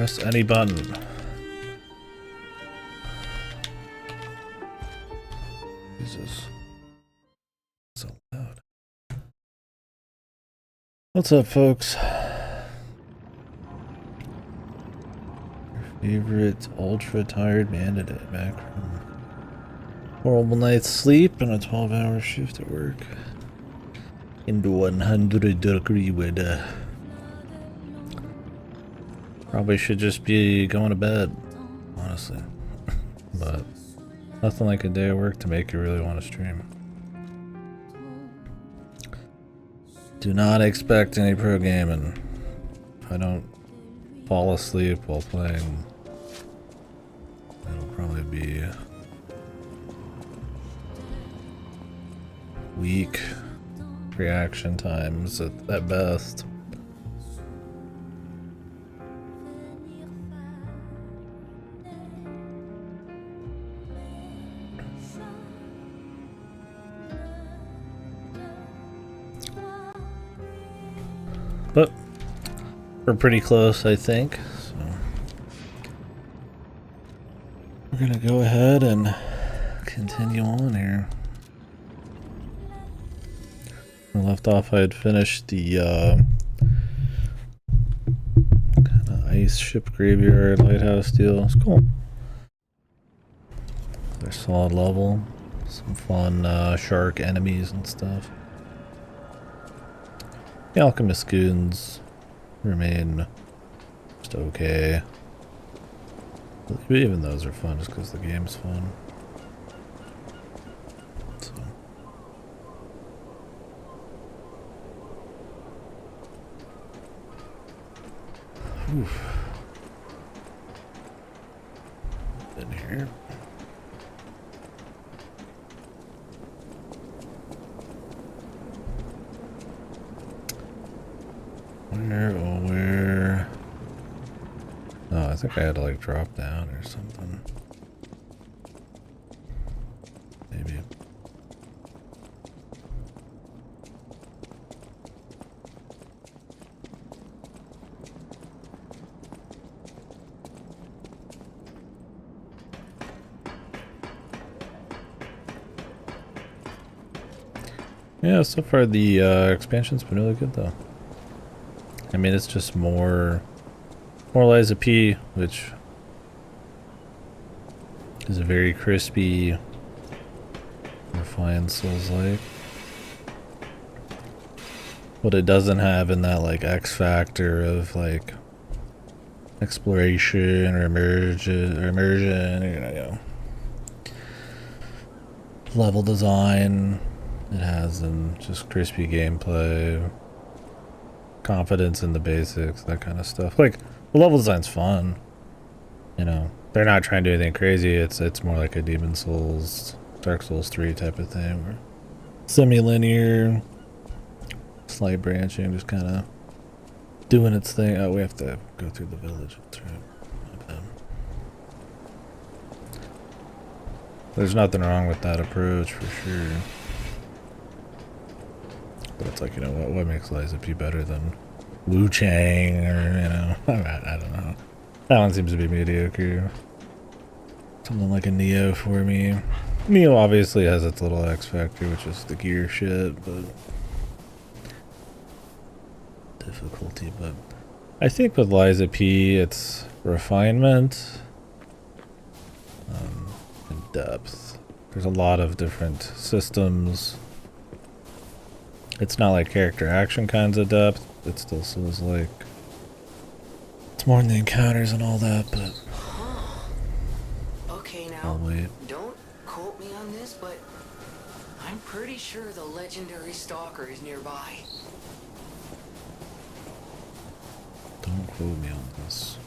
Press any button. Jesus. So loud. What's up, folks? Your favorite ultra-tired man today, back from horrible night's sleep and a 12-hour shift at work. Into 100-degree weather. Probably should just be going to bed, honestly. But nothing like a day of work to make you really want to stream. Do not expect any pro gaming. If I don't fall asleep while playing, it'll probably be weak reaction times at best. But we're pretty close, I think. So we're gonna go ahead and continue on here. I left off, I had finished the kind of ice ship graveyard lighthouse deal. It's cool. They're solid level. Some fun shark enemies and stuff. The alchemist goons remain just okay. Even those are fun just because the game's fun. So. Oof. In here. Where? Oh, I think I had to like drop down or something. Maybe. Yeah, so far the expansion's been really good though. I mean, it's just more Liza P, which is a very crispy, refined Souls-like. What it doesn't have in that like X factor of like exploration or immersion, or, you know, level design. It has in just crispy gameplay. Confidence in the basics, that kind of stuff. Like, the level design's fun. You know, they're not trying to do anything crazy. It's more like a Demon Souls, Dark Souls 3 type of thing. Where semi-linear, slight branching, just kind of doing its thing. Oh, we have to go through the village. That's right. My bad. There's nothing wrong with that approach, for sure. But it's like, you know, what makes Liza P better than Wu Chang, or, you know, I don't know. That one seems to be mediocre. Something like a Neo for me. Neo obviously has its little X factor, which is the gear shit, but difficulty. But I think with Liza P, it's refinement and depth. There's a lot of different systems. It's not like character action kinds of depth. It still feels like it's more in the encounters and all that, but okay, now I'll wait. Don't quote me on this, but I'm pretty sure the legendary stalker is nearby. Don't quote me on this.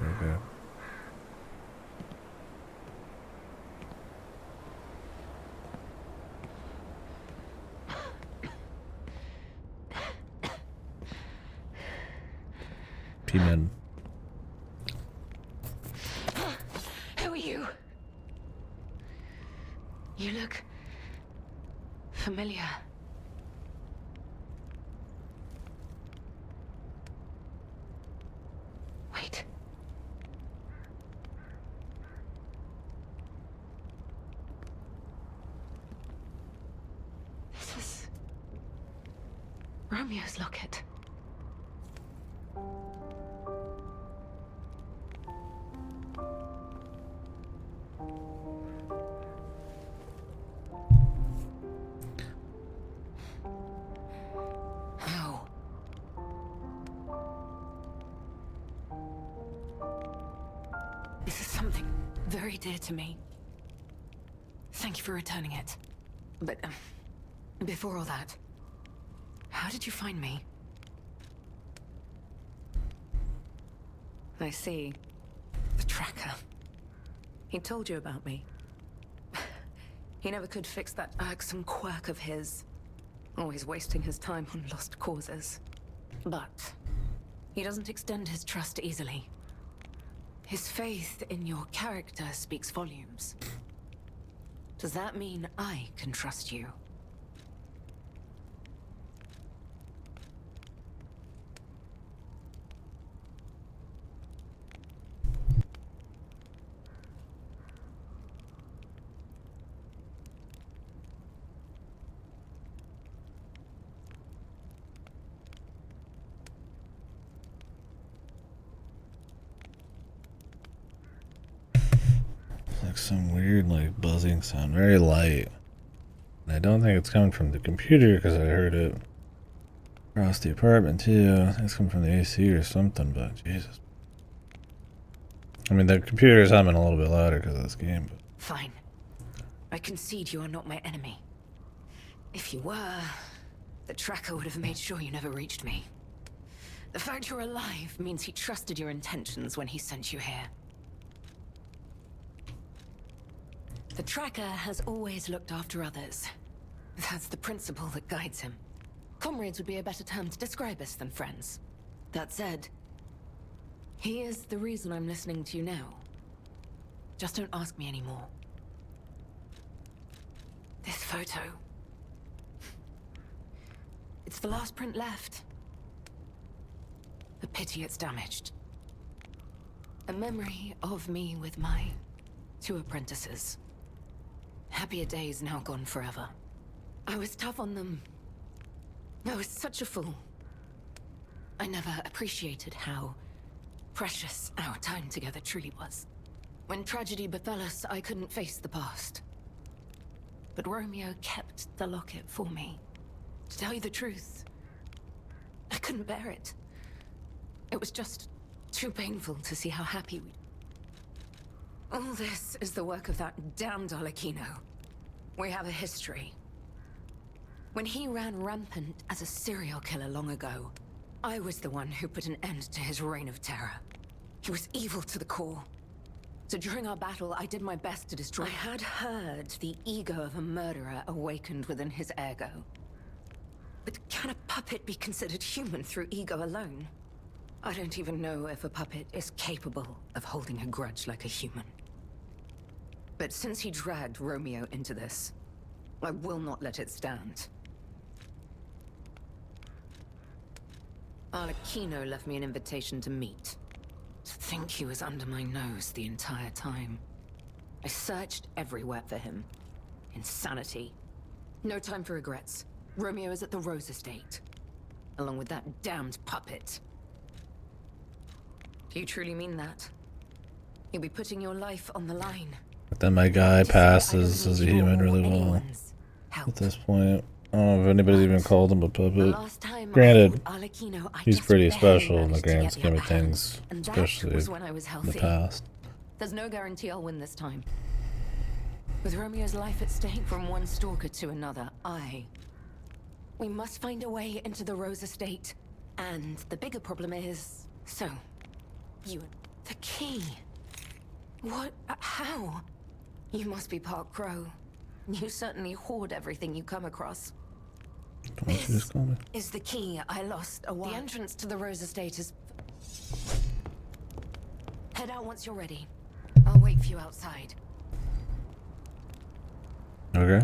Okay. P-Men. Who are you? You look familiar. Romeo's locket. How? This is something very dear to me. Thank you for returning it. But, before all that, how did you find me? I see. The tracker. He told you about me. He never could fix that irksome quirk of his. Always wasting his time on lost causes. But he doesn't extend his trust easily. His faith in your character speaks volumes. Does that mean I can trust you? Like some weird, like, buzzing sound, very light. And I don't think it's coming from the computer because I heard it across the apartment too. I think it's coming from the AC or something, but Jesus. I mean, the computer is humming a little bit louder because of this game. But... Fine. I concede you are not my enemy. If you were, the tracker would have made sure you never reached me. The fact you're alive means he trusted your intentions when he sent you here. The tracker has always looked after others. That's the principle that guides him. Comrades would be a better term to describe us than friends. That said, he is the reason I'm listening to you now. Just don't ask me anymore. This photo. It's the last print left. A pity it's damaged. A memory of me with my 2 apprentices. Happier days now gone forever. I was tough on them. I was such a fool. I never appreciated how precious our time together truly was. When tragedy befell us, I couldn't face the past. But Romeo kept the locket for me. To tell you the truth, I couldn't bear it. It was just too painful to see how happy we... All this is the work of that damned Arlecchino. We have a history. When he ran rampant as a serial killer long ago, I was the one who put an end to his reign of terror. He was evil to the core. So during our battle, I did my best to destroy... I had heard the ego of a murderer awakened within his ego. But can a puppet be considered human through ego alone? I don't even know if a puppet is capable of holding a grudge like a human. But since he dragged Romeo into this, I will not let it stand. Arlecchino left me an invitation to meet. To think he was under my nose the entire time. I searched everywhere for him. Insanity. No time for regrets. Romeo is at the Rose Estate. Along with that damned puppet. Do you truly mean that? You'll be putting your life on the line. But then my guy passes as a human really well at this point. I don't know if anybody's even called him a puppet. Granted, he's pretty special in the grand scheme of things, especially in the past. There's no guarantee I'll win this time. With Romeo's life at stake from one stalker to another, we must find a way into the Rose Estate. And the bigger problem is... So, you... The key... What? How? You must be part Crow. You certainly hoard everything you come across. This is the key I lost a while. The entrance to the Rose Estate is... Head out once you're ready. I'll wait for you outside. Okay.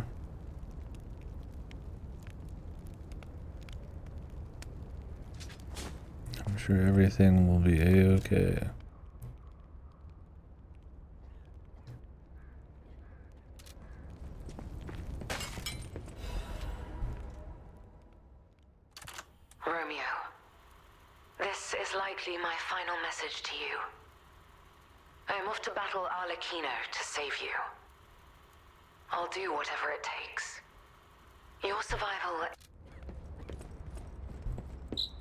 I'm sure everything will be a-okay. likely my final message to you. I am off to battle Arlecchino to save you. I'll do whatever it takes. Your survival...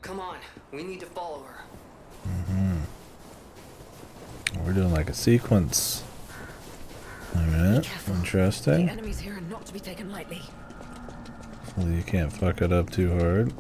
Come on, we need to follow her. We're doing like a sequence. Alright, interesting. The enemies here are not to be taken lightly. Hopefully you can't fuck it up too hard.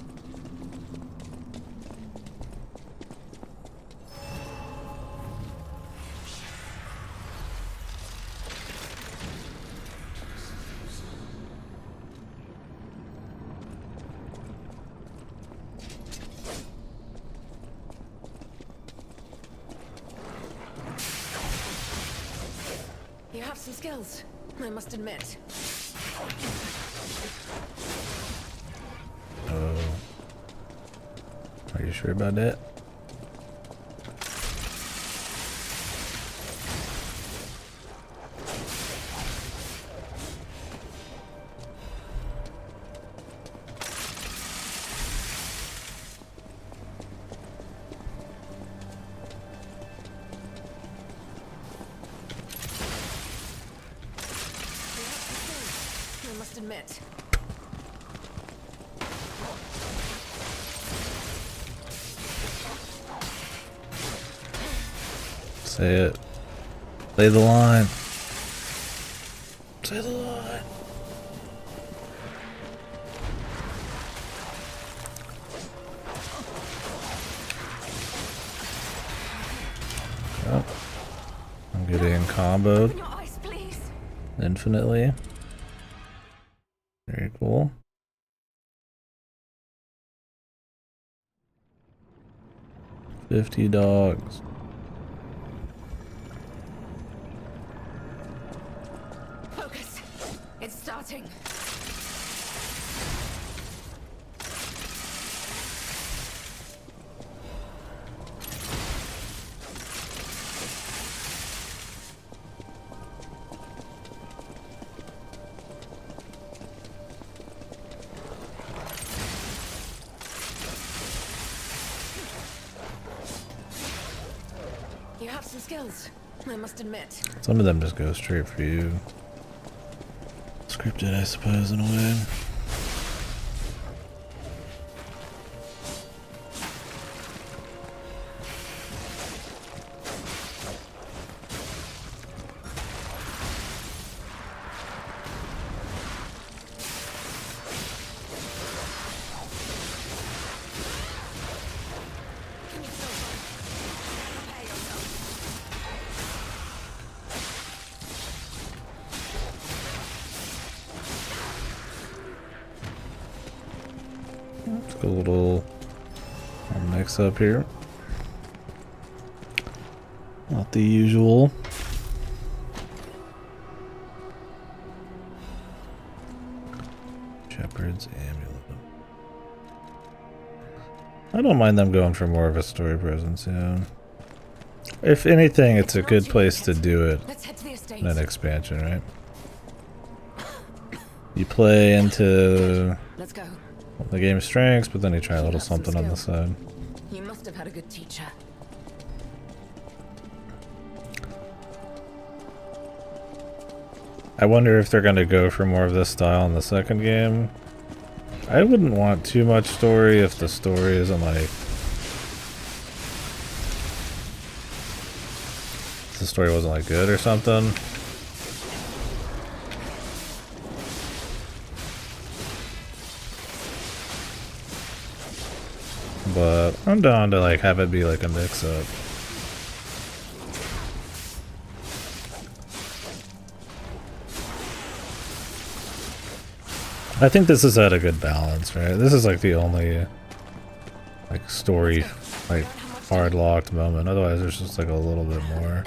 You have some skills, I must admit. Oh. Are you sure about that? I must admit. Say it. Say the line. Say the line. Oh. I'm getting comboed Open your eyes, please. infinitely. Very cool. $50. Focus. It's starting. You have some skills, I must admit. Some of them just go straight for you. Scripted, I suppose, in a way. Can you still prepare yourself? Let's go a little mix up here. Not the usual. Shepherd's Amulet. I don't mind them going for more of a story presence, yeah. If anything, it's a good place to do it Let's head to the estate. in an expansion, right? You play into Let's go. the game's strengths, but then you try a little something on the side. You must have had a good teacher. I wonder if they're going to go for more of this style in the second game. I wouldn't want too much story if the story isn't like... if the story wasn't like good or something. But I'm down to like have it be like a mix-up. I think this is at a good balance, right? This is like the only like story like hard locked moment. Otherwise there's just like a little bit more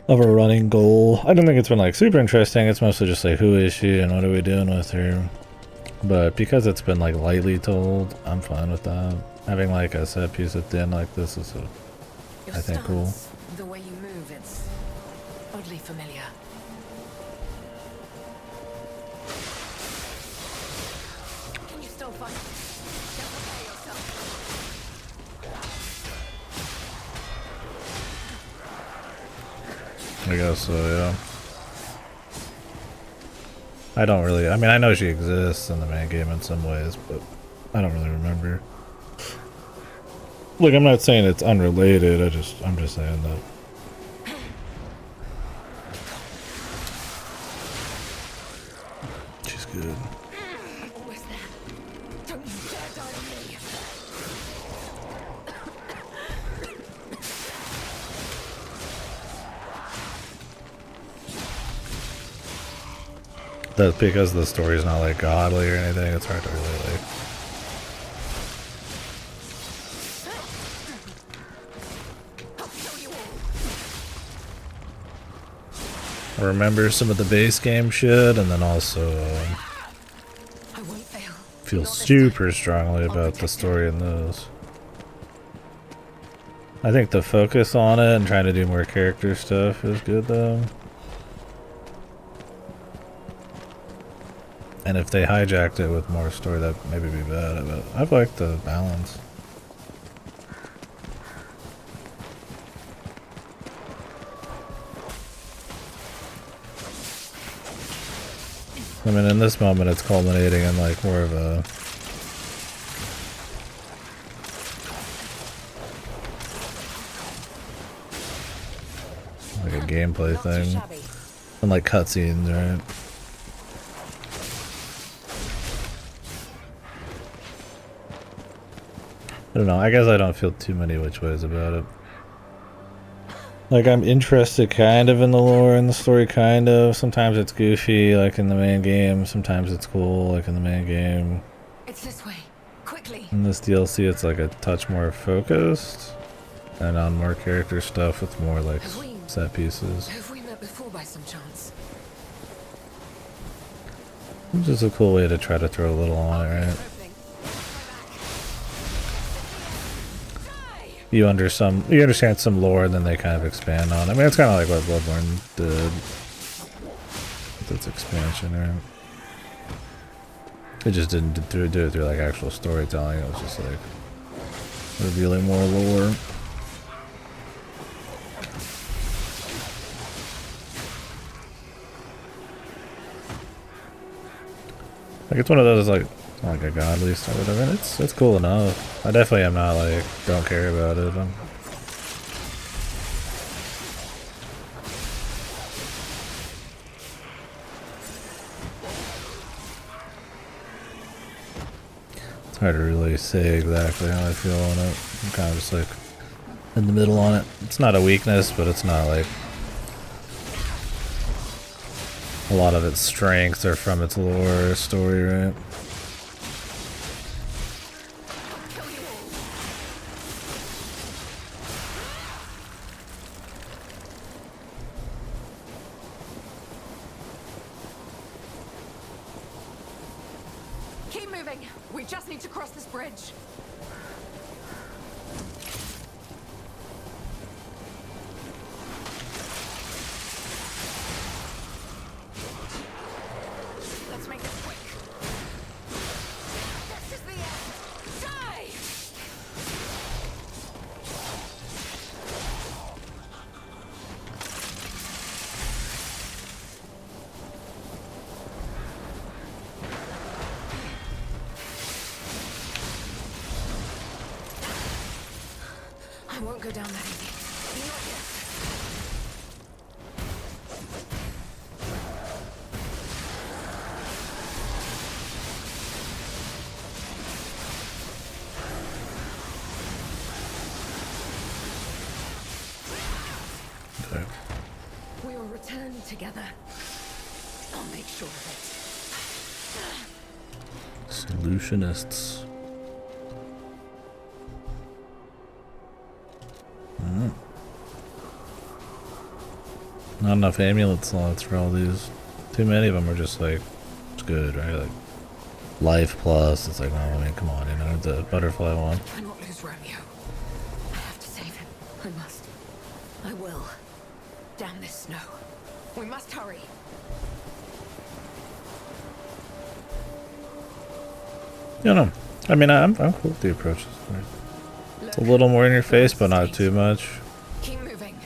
of a running goal. I don't think it's been like super interesting. It's mostly just like who is she and what are we doing with her? But because it's been like lightly told, I'm fine with that. Having like a set piece at the end like this is I think cool. The way you move, it's oddly familiar. Can you still fight? Prepare yourself. I guess so, yeah. I don't really, I mean, I know she exists in the main game in some ways, but I don't really remember. Look, I'm not saying it's unrelated, I'm just saying that. She's good. Almost there. Don't you dare die on me. That's because the story's not like godly or anything, it's hard to really like remember some of the base game shit, and then also I won't fail. feel super strongly about the story in those. I think the focus on it and trying to do more character stuff is good though. And if they hijacked it with more story, that maybe be bad, but I've liked the balance. I mean, in this moment, it's culminating in like more of a like a gameplay thing, and like cutscenes, right? I don't know, I guess I don't feel too many which ways about it. Like, I'm interested kind of in the lore and the story, kind of. Sometimes it's goofy, like in the main game. Sometimes it's cool, like in the main game. It's this way. Quickly. In this DLC, it's like a touch more focused. And on more character stuff, it's more like set pieces. Have we met before by some chance? Which is a cool way to try to throw a little on it, right? You understand some lore, and then they kind of expand on it. I mean, it's kind of like what Bloodborne did with its expansion, right? It just didn't do it through like actual storytelling. It was just like revealing more lore. Like, it's one of those like. Not like a godly stuff or whatever. It's cool enough. I definitely am not like don't care about it. It's hard to really say exactly how I feel on it. I'm kind of just like in the middle on it. It's not a weakness, but it's not like a lot of its strengths are from its lore story, right? We just need to cross this bridge. Let's make this quick. This is the end. Die! I won't go down that easy. Not yet. Okay. We will return together. I'll make sure of it. Solutionists. Not enough amulet slots for all these. Too many of them are just like, it's good, right? Like, life plus, it's like, oh, I mean, come on, you know, the butterfly one. I cannot lose Romeo. I have to save him. I must. I will. Damn this snow. We must hurry. You know, I mean, I'm cool with the approach. It's a little more in your face, but not too much. Keep moving.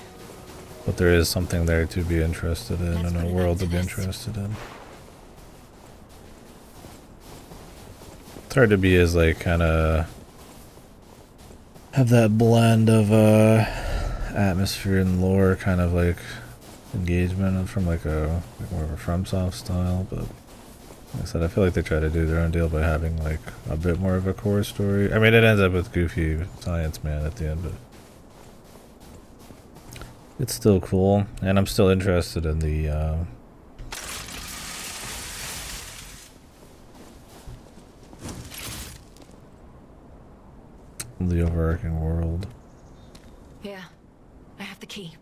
But But there is something there to be interested in Let's and put a an world end to to be this. interested in. It's hard to be as like kind of have that blend of atmosphere and lore kind of like engagement from like more of a FromSoft style, but like I said, I feel like they try to do their own deal by having like a bit more of a core story. I mean, it ends up with goofy science man at the end, but it's still cool, and I'm still interested in the overarching world. Here, I have the key.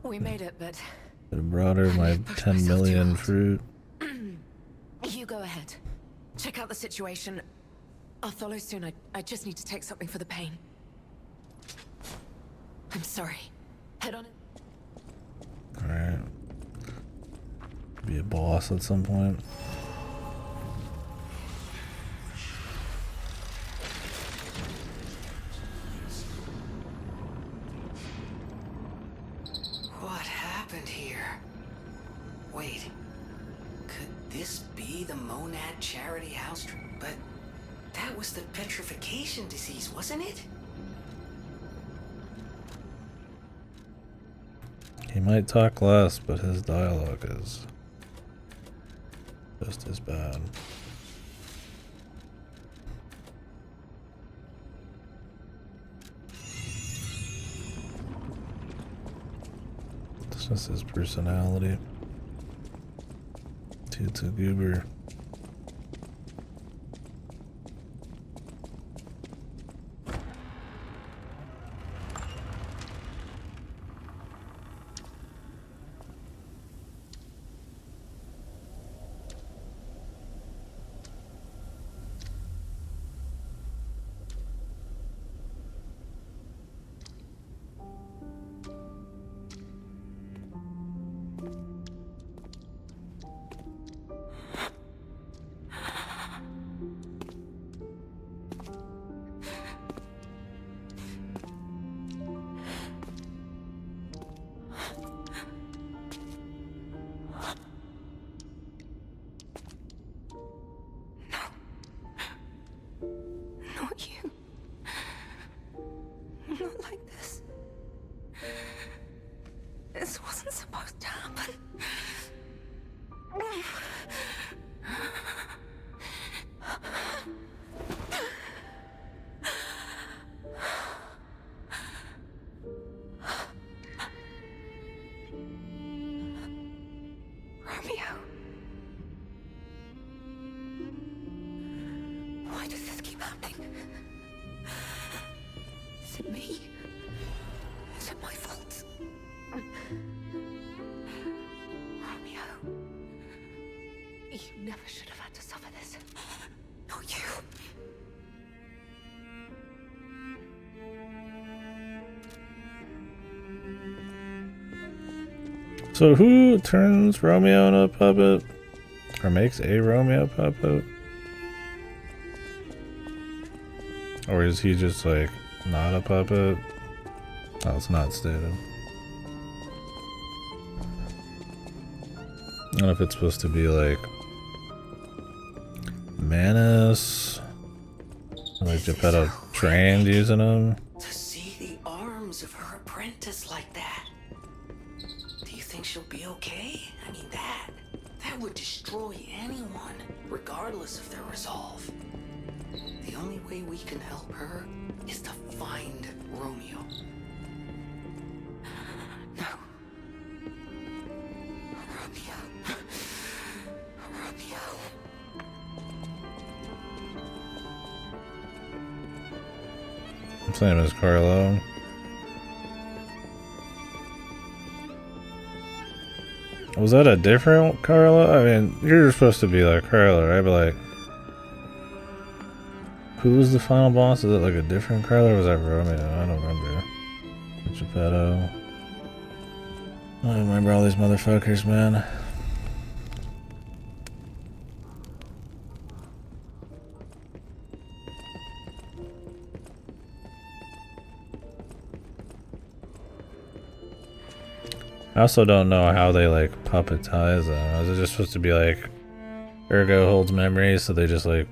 We made it, but It brought her I my pushed 10 myself too million hard. fruit. You go ahead. Check out the situation. I'll follow soon. I just need to take something for the pain. I'm sorry. Head on it. Alright. Be a boss at some point. What happened here? Wait. Could this be the Monad Charity House? But that was the petrification disease, wasn't it? He might talk less, but his dialogue is just as bad. It's just his personality. It's a goober. Not you. Not like this. This wasn't supposed to happen. Romeo. Why does this keep happening? Is it me? Is it my fault? Romeo. You never should have had to suffer this. Not you. So who turns Romeo into a puppet? Or makes a Romeo puppet? Or is he just like not a puppet? Oh, it's not stated. I don't know if it's supposed to be like Manus, like Geppetto trained using him. To see the arms of her apprentice like that. Do you think she'll be okay? I mean, that would destroy anyone, regardless of their resolve. The only way we can help her is to find Romeo. No. Romeo. Romeo. His name is Carlo. Was that a different Carlo? I mean, you're supposed to be like Carlo, right? But like, who was the final boss? Is it like a different Carlo or was that Romeo? I don't remember. Which Geppetto. I don't remember all these motherfuckers, man. I also don't know how they like puppetize them. Is it just supposed to be like Ergo holds memories, so they just like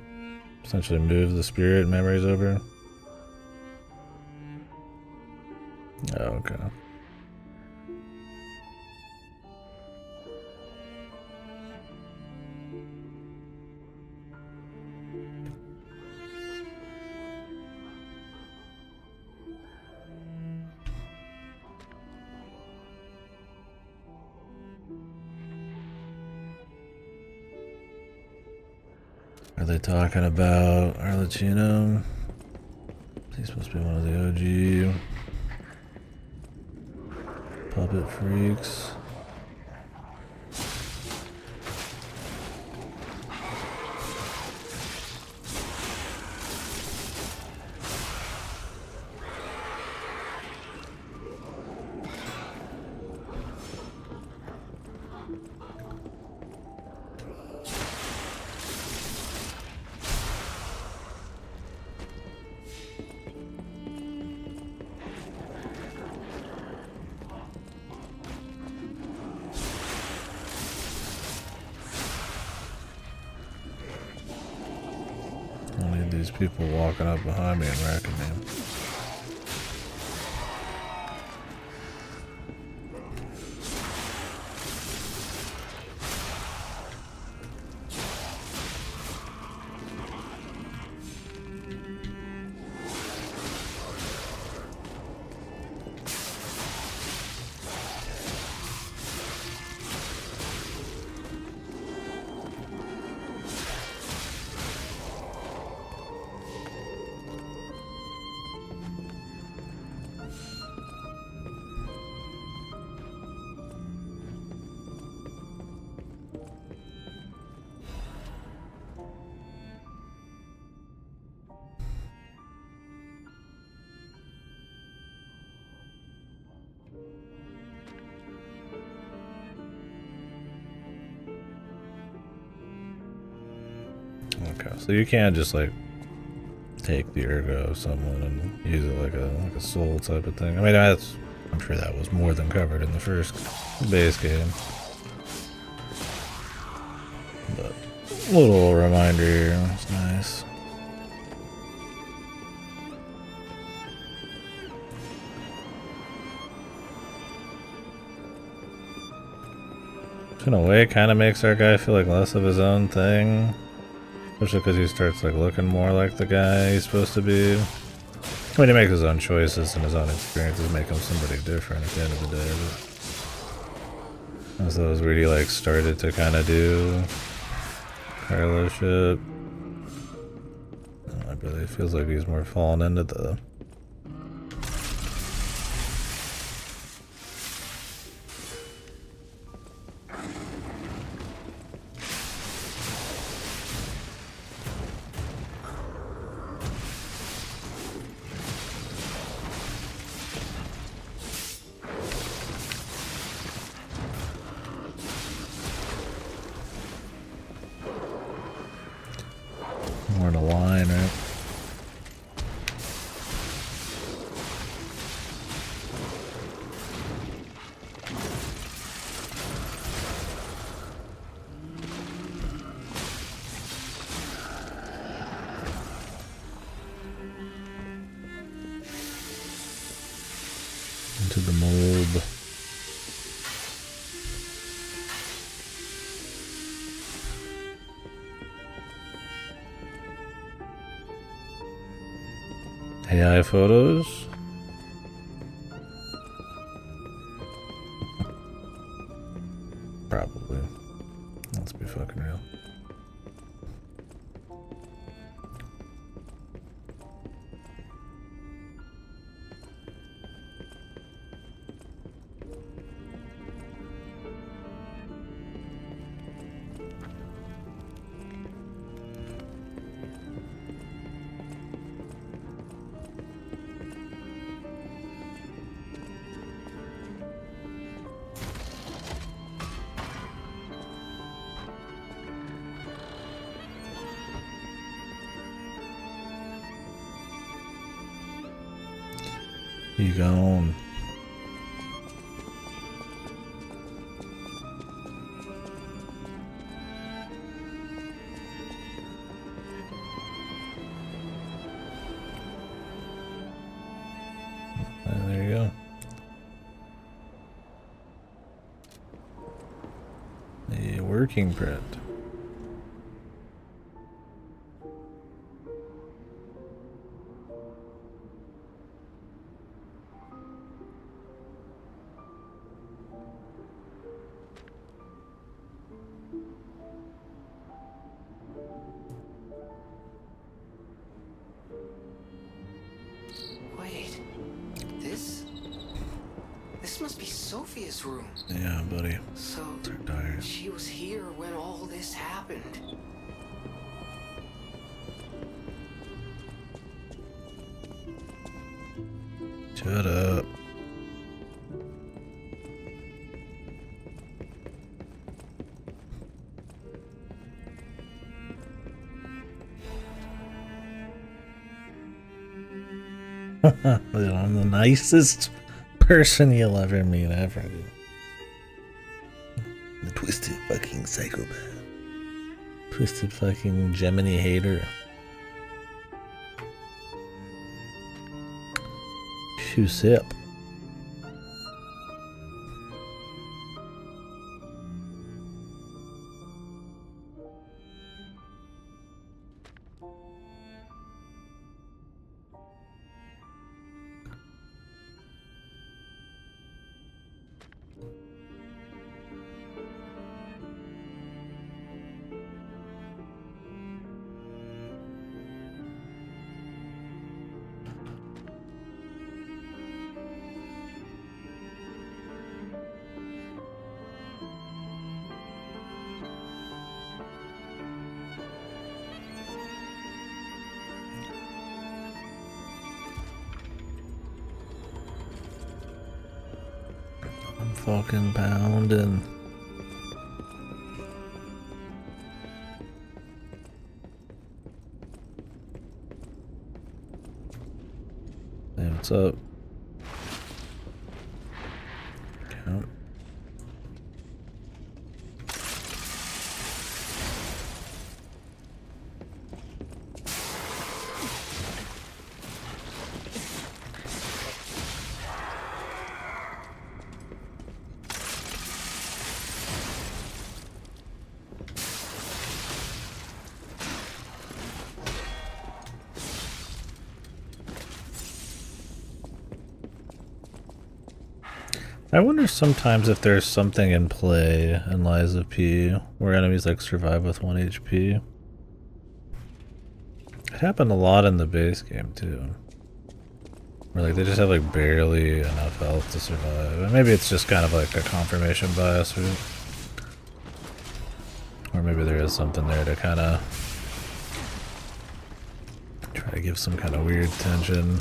essentially move the spirit memories over? Oh, okay. Are they talking about Arlecchino? He's supposed to be one of the OG puppet freaks. I need these people walking up behind me and wrecking me. Okay, so you can't just like take the ergo of someone and use it like a soul type of thing. I mean, I'm sure that was more than covered in the first base game. But a little reminder here, it's nice. Which in a way kind of makes our guy feel like less of his own thing. Especially because he starts like looking more like the guy he's supposed to be. I mean, he makes his own choices and his own experiences make him somebody different at the end of the day. But as those really like started to kind of do Carlo shit. It really feels like he's more falling into the more in a line, right? Into the mold. AI photos. Probably. Let's be fucking real. You gone. There you go. A working print. Wait, this must be Sophia's room. Yeah, buddy. So It's her diary. she was here when all this happened. Shut up. I'm the nicest person you'll ever meet ever. The twisted fucking psychopath. Twisted fucking Gemini hater. Shoe sip. I'm fucking pounding. Hey, what's up? Count. I wonder sometimes if there's something in play in Lies of P where enemies like survive with 1 HP. It happened a lot in the base game too. Where like they just have like barely enough health to survive. And maybe it's just kind of like a confirmation bias or maybe there is something there to kind of try to give some kind of weird tension.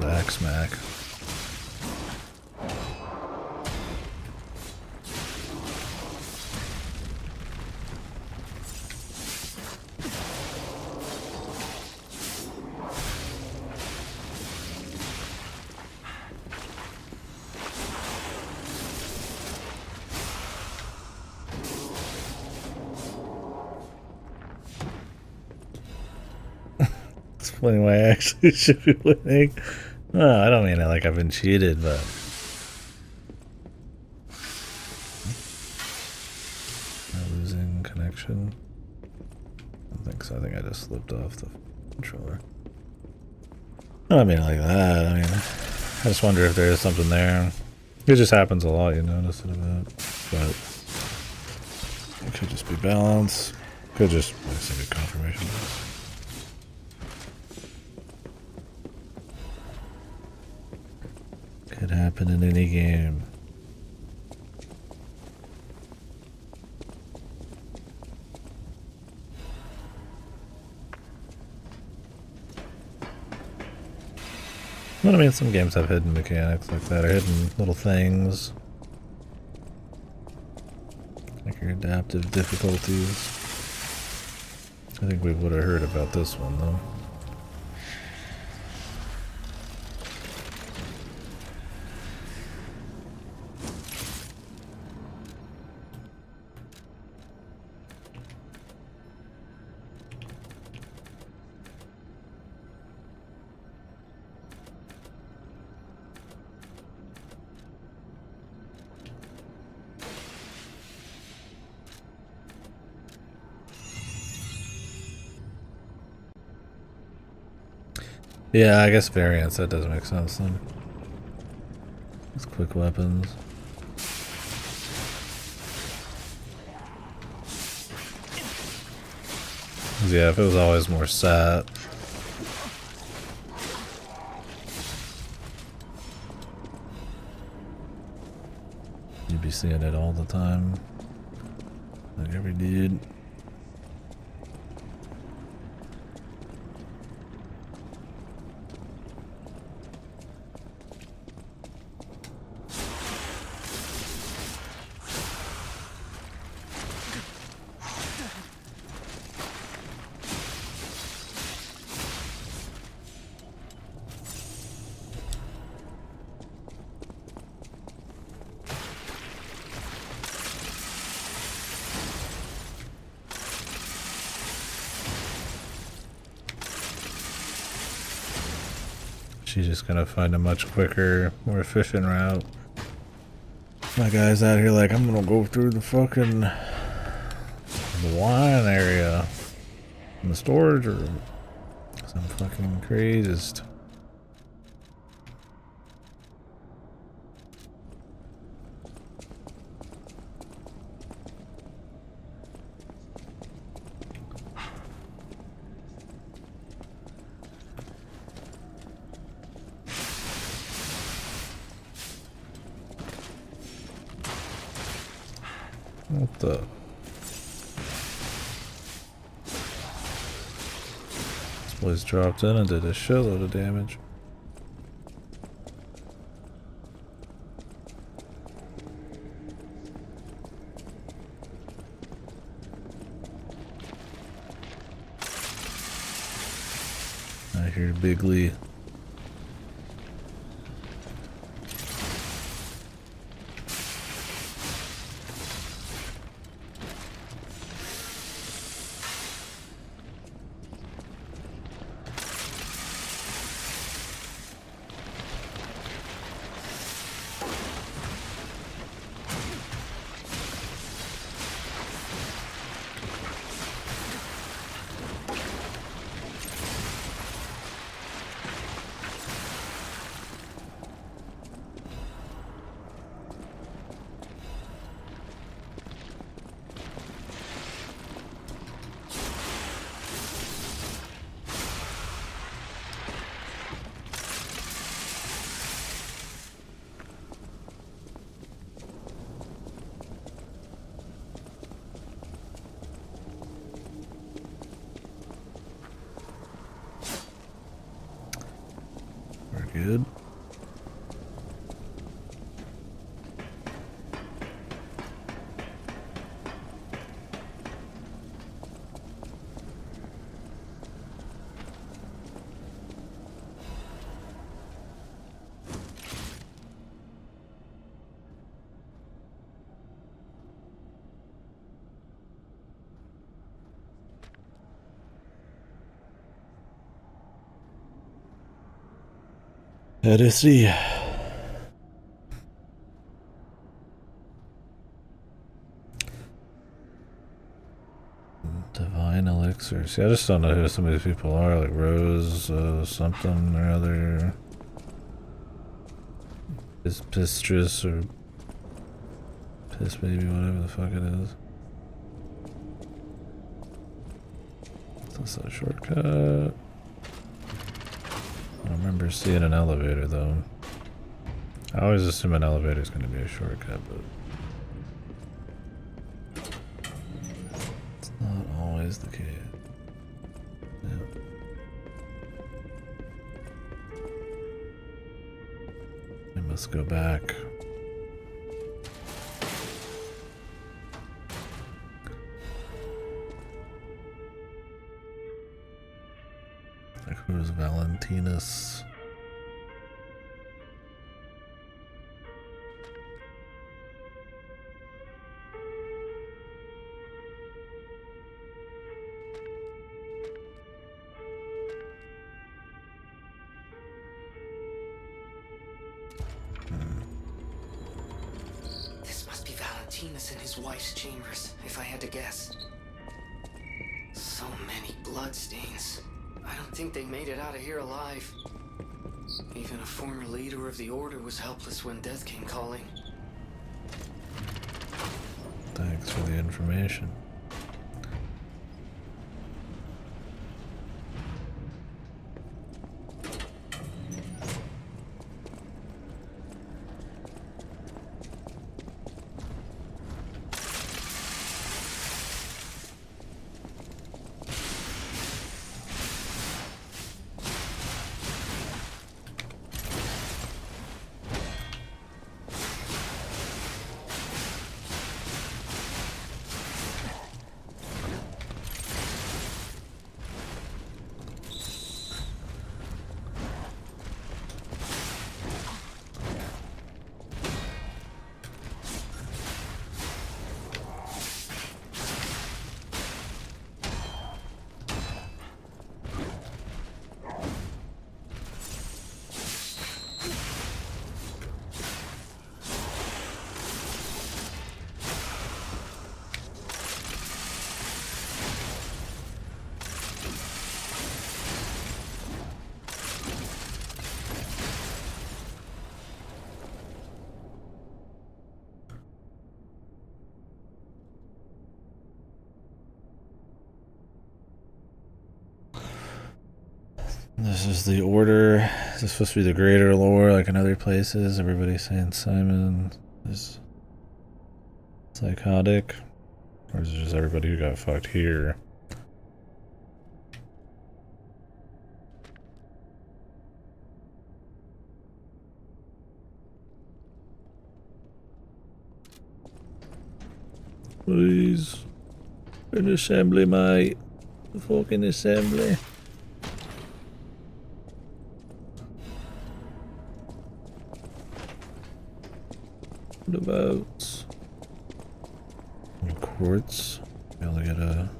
Back smack. It's funny why I actually should be winning. No, I don't mean it like I've been cheated, but am I losing connection? I don't think so. I think I just slipped off the controller. I don't mean it like that. I mean, I just wonder if there is something there. It just happens a lot, you notice it a bit. But it could just be balance. Could just, like I said, be confirmation. Could happen in any game. But I mean, some games have hidden mechanics like that, or hidden little things. Like your adaptive difficulties. I think we would have heard about this one, though. Yeah, I guess variants, that does make sense then. It's quick weapons. Yeah, if it was always more sat. You'd be seeing it all the time. Like every dude. She's just gonna find a much quicker, more efficient route. My guy's out here like, I'm gonna go through the fucking the wine area in the storage room. Some fucking crazed. What the? This boy's dropped in and did a shitload of damage. I hear Bigly. Good. Let us see. Divine elixir. See, I just don't know who some of these people are. Like Rose, something or other. Pistress or Piss Baby, whatever the fuck it is. That's a shortcut. I remember seeing an elevator though. I always assume an elevator is going to be a shortcut, but it's not always the case. Yeah. Let's go back. Like, who's Valentinus? This must be Valentinus and his wife's chambers, if I had to guess. So many bloodstains. I don't think they made it out of here alive. Even a former leader of the Order was helpless when death came calling. Thanks for the information. This is the Order. Is this supposed to be the greater lore like in other places? Everybody's saying Simon is psychotic. Or is it just everybody who got fucked here? Please. An assembly, mate. The fucking assembly. The votes. Quartz. Be able to get another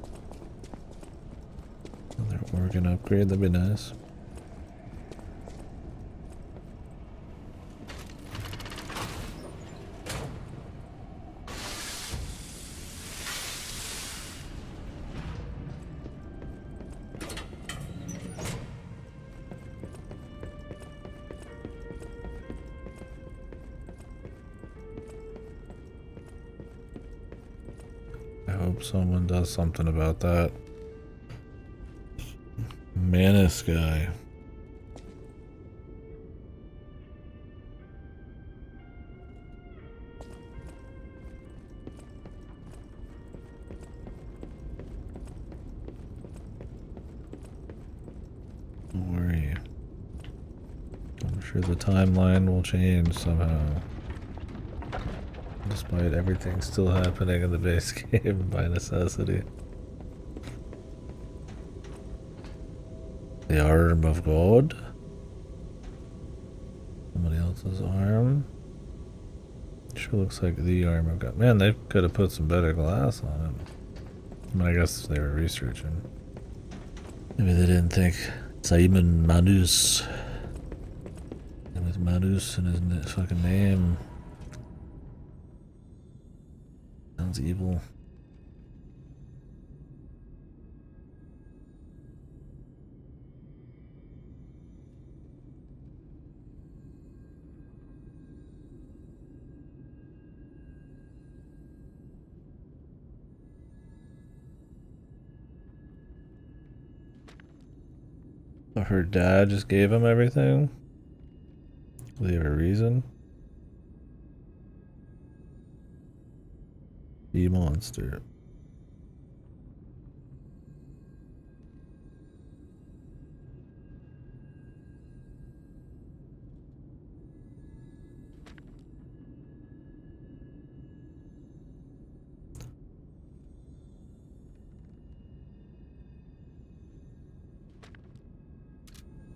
organ upgrade. That'd be nice. Someone does something about that. Manus guy. Don't worry. I'm sure the timeline will change somehow. Despite everything still happening in the base game by necessity. The arm of God. Somebody else's arm. Sure looks like the arm of God. Man, they could have put some better glass on it. I mean, I guess they were researching. Maybe they didn't think Simon Manus. And with Manus in his fucking name. Sounds evil. Her dad just gave him everything? Do they have a reason? The monster.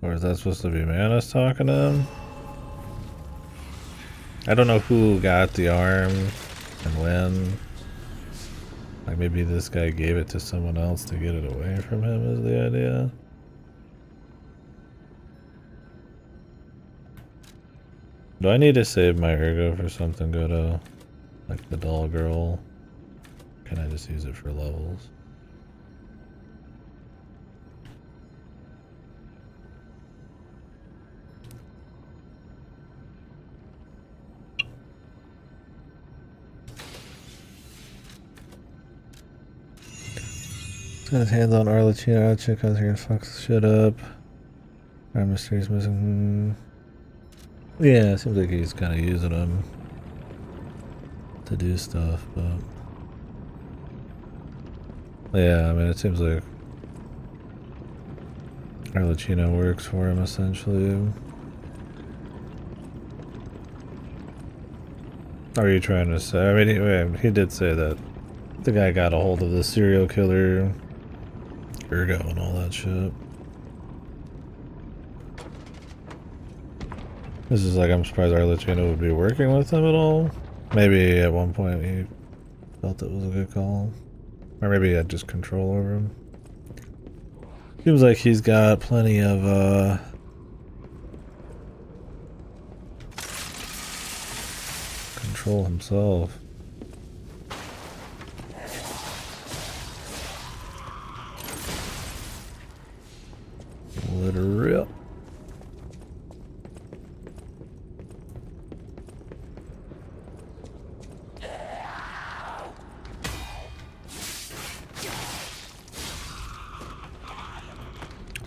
Or is that supposed to be Manus talking to him? I don't know who got the arm and when. Like maybe this guy gave it to someone else to get it away from him is the idea. Do I need to save my ergo for something good? Like the doll girl? Can I just use it for levels? Got his hands on Arlecchino. Chick out here and fucks shit up. Our mystery's missing. Yeah, it seems like he's kind of using them to do stuff, but yeah, I mean, it seems like Arlecchino works for him essentially. Are you trying to say? I mean, he did say that the guy got a hold of the serial killer ergo and all that shit. This is like, I'm surprised Arlecchino would be working with him at all. Maybe at one point he felt it was a good call. Or maybe he had just control over him. Seems like he's got plenty of control himself. Let her rip.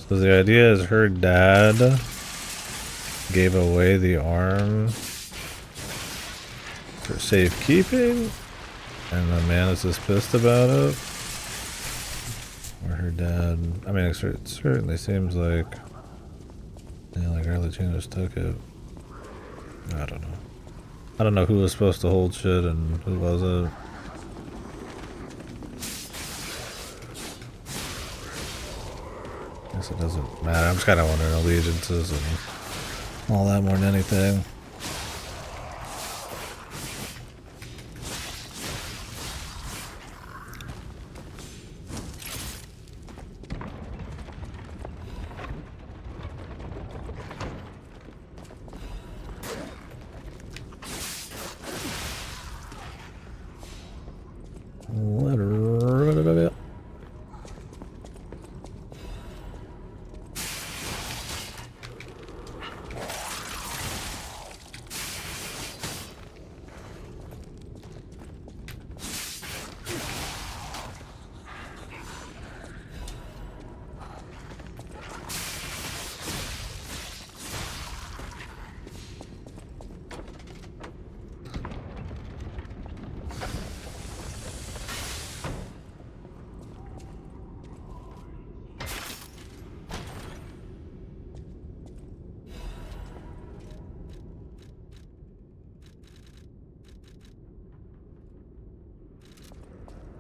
So the idea is her dad gave away the arm for safekeeping, and the man is just pissed about it. Or her dad, I mean, it certainly seems like, yeah, like Arlecchino just took it. I don't know. I don't know who was supposed to hold shit and who wasn't. I guess it doesn't matter. I'm just kind of wondering allegiances and all that more than anything.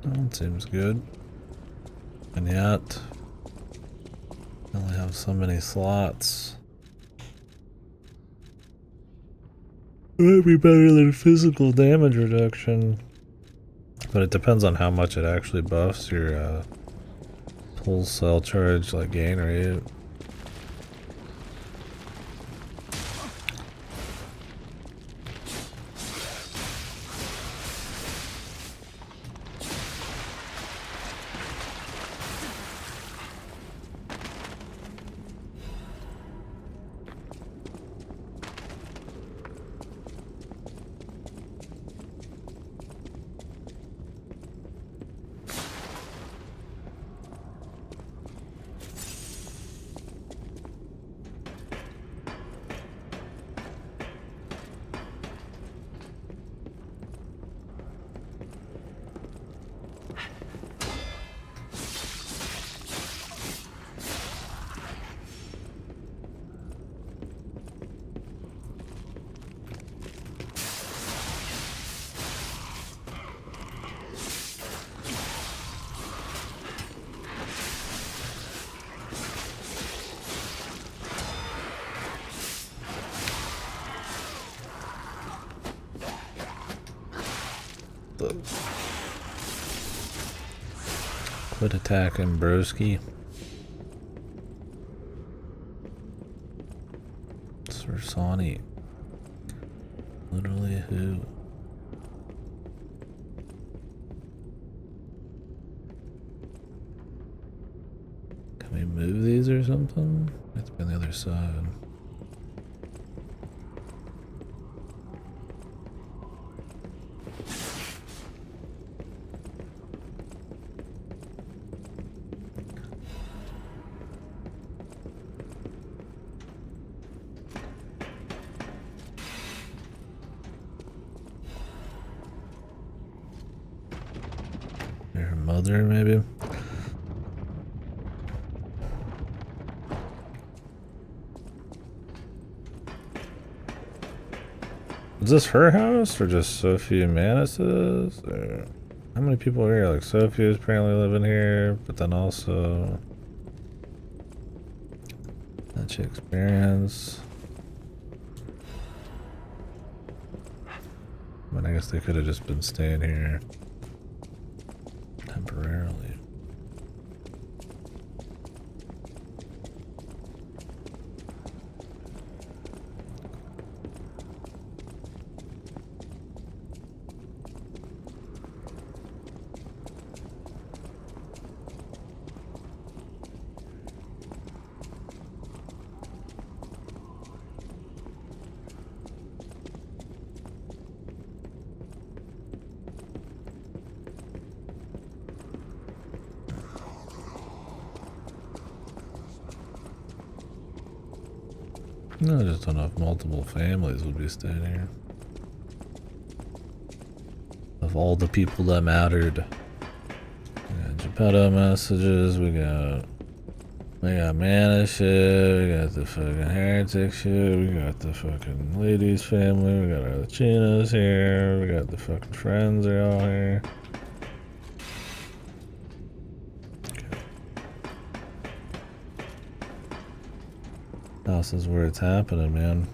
That seems good. And yet, I only have so many slots. It might be better than physical damage reduction. But it depends on how much it actually buffs your pulse cell charge, like gain rate. up? Quit attacking, broski. Sir Sonic. Literally who? Can we move these or something? We have to be on the other side. Her mother, maybe? Is this her house or just Sophie and Manus's? Or how many people are here? Like Sophie is apparently living here, but then also that she experience. I mean, I guess they could have just been staying here temporarily. No, I just don't know if multiple families would be staying here. Of all the people that mattered. We got Geppetto messages, we got Mana shit, we got the fucking heretic shit, we got the fucking ladies family, we got our Chinas here, we got the fucking friends are all here. House is where it's happening, man.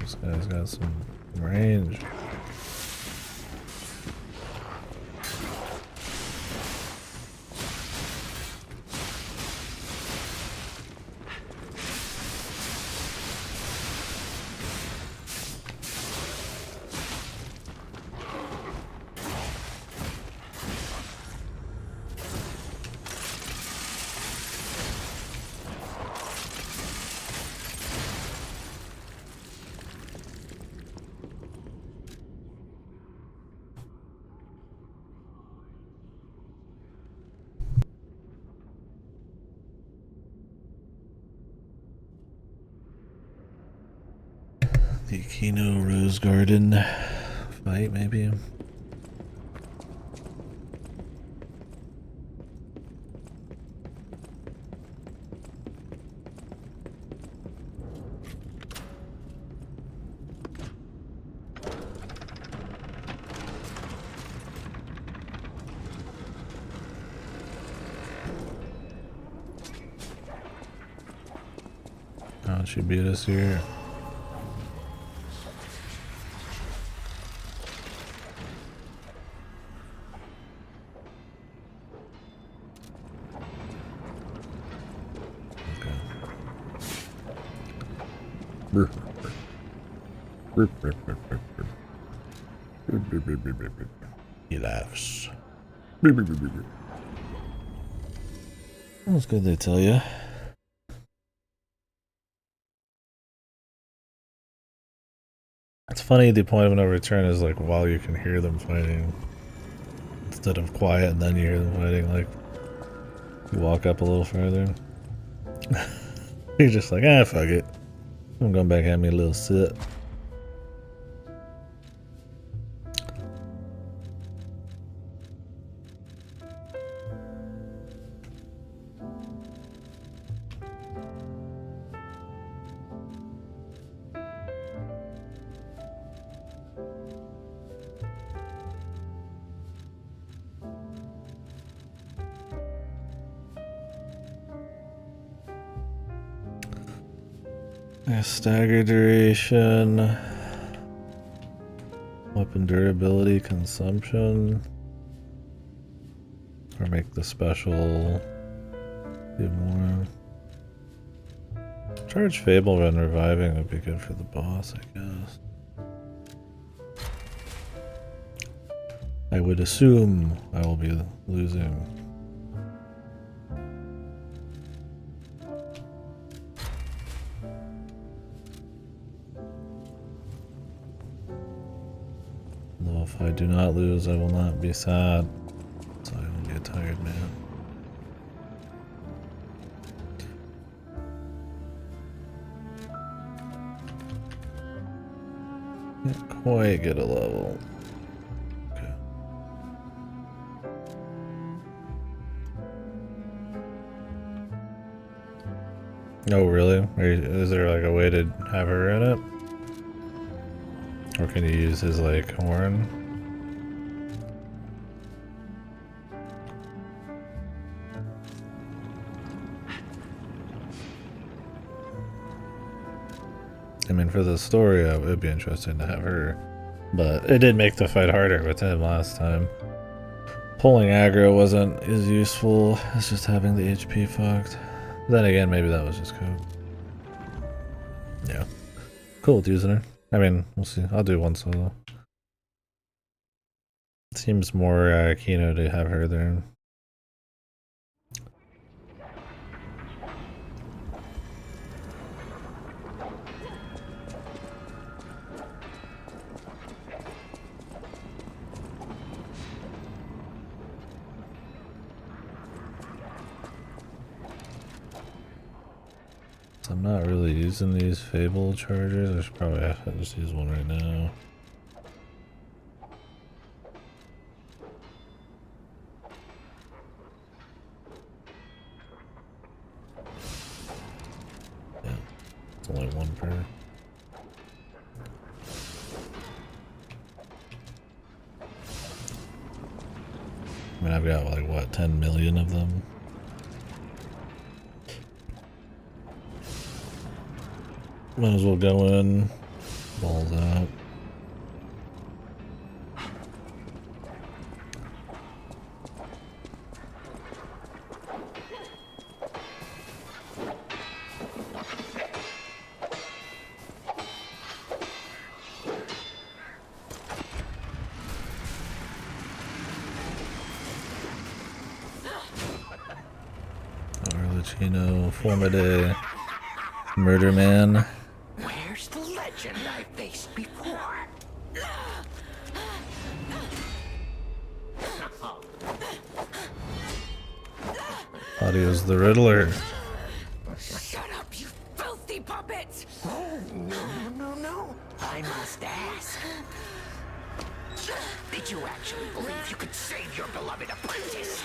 This guy's got some range. The Kino Rose Garden fight, maybe? Oh, she beat us here. He laughs. That's good, they tell you. It's funny, the point of no return is like while you can hear them fighting. Instead of quiet and then you hear them fighting, like you walk up a little further. You're just like, ah, fuck it. I'm going back and have me a little sit. Stagger duration. Weapon durability, consumption. Or make the special do more. Charge Fable when reviving would be good for the boss, I guess. I would assume I will be losing. Though if I do not lose, I will not be sad. So I will be a tired man. Can't quite get a level. Okay. Oh really? Is there like a way to have her in it? Or can you use his like horn? I mean, for the story, it would be interesting to have her, but it did make the fight harder with him last time. Pulling aggro wasn't as useful as just having the HP fucked. Then again, maybe that was just code. Yeah. Cool with using her. I mean, we'll see. I'll do one solo. Seems more Kino to have her there. I'm not really using these Fable chargers. I should probably have to just use one right now. Yeah, it's only one per. I mean, I've got like what, 10 million of them. Might as well go in, balls out. Arlecchino, Formide, Murder Man. I faced before. Thought he was the Riddler. Shut up, you filthy puppet! Oh, no. I must ask. Did you actually believe you could save your beloved apprentice?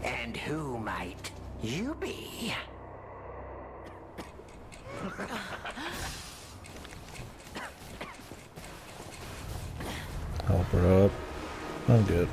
And who might you be? Help her up. I'm good.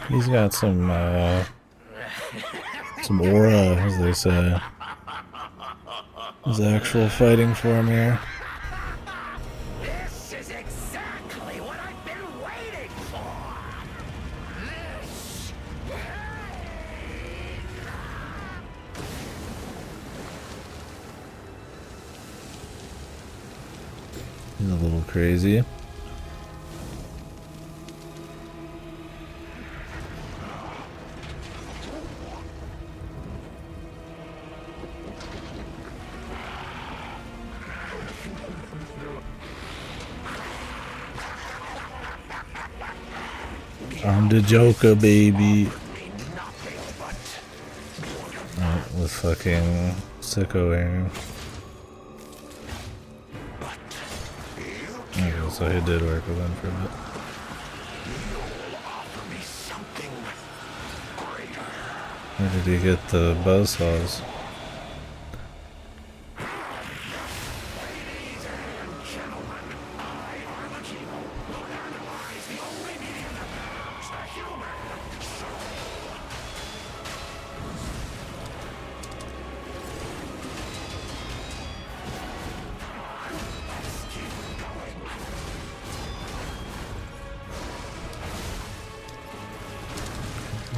He's got some aura, as they say. There's actual fighting for him here. He's a little crazy. I'm the Joker, baby. Oh, with fucking sicko here. Okay, so he did work with him for a bit. Where did he get the buzzsaws?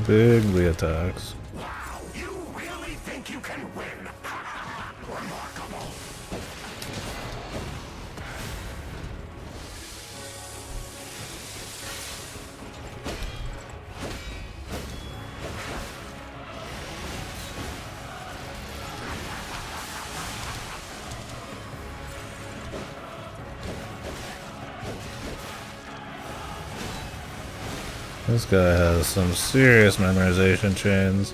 Bigly attacks. Wow, you really think you can win? Remarkable. This guy has some serious memorization chains.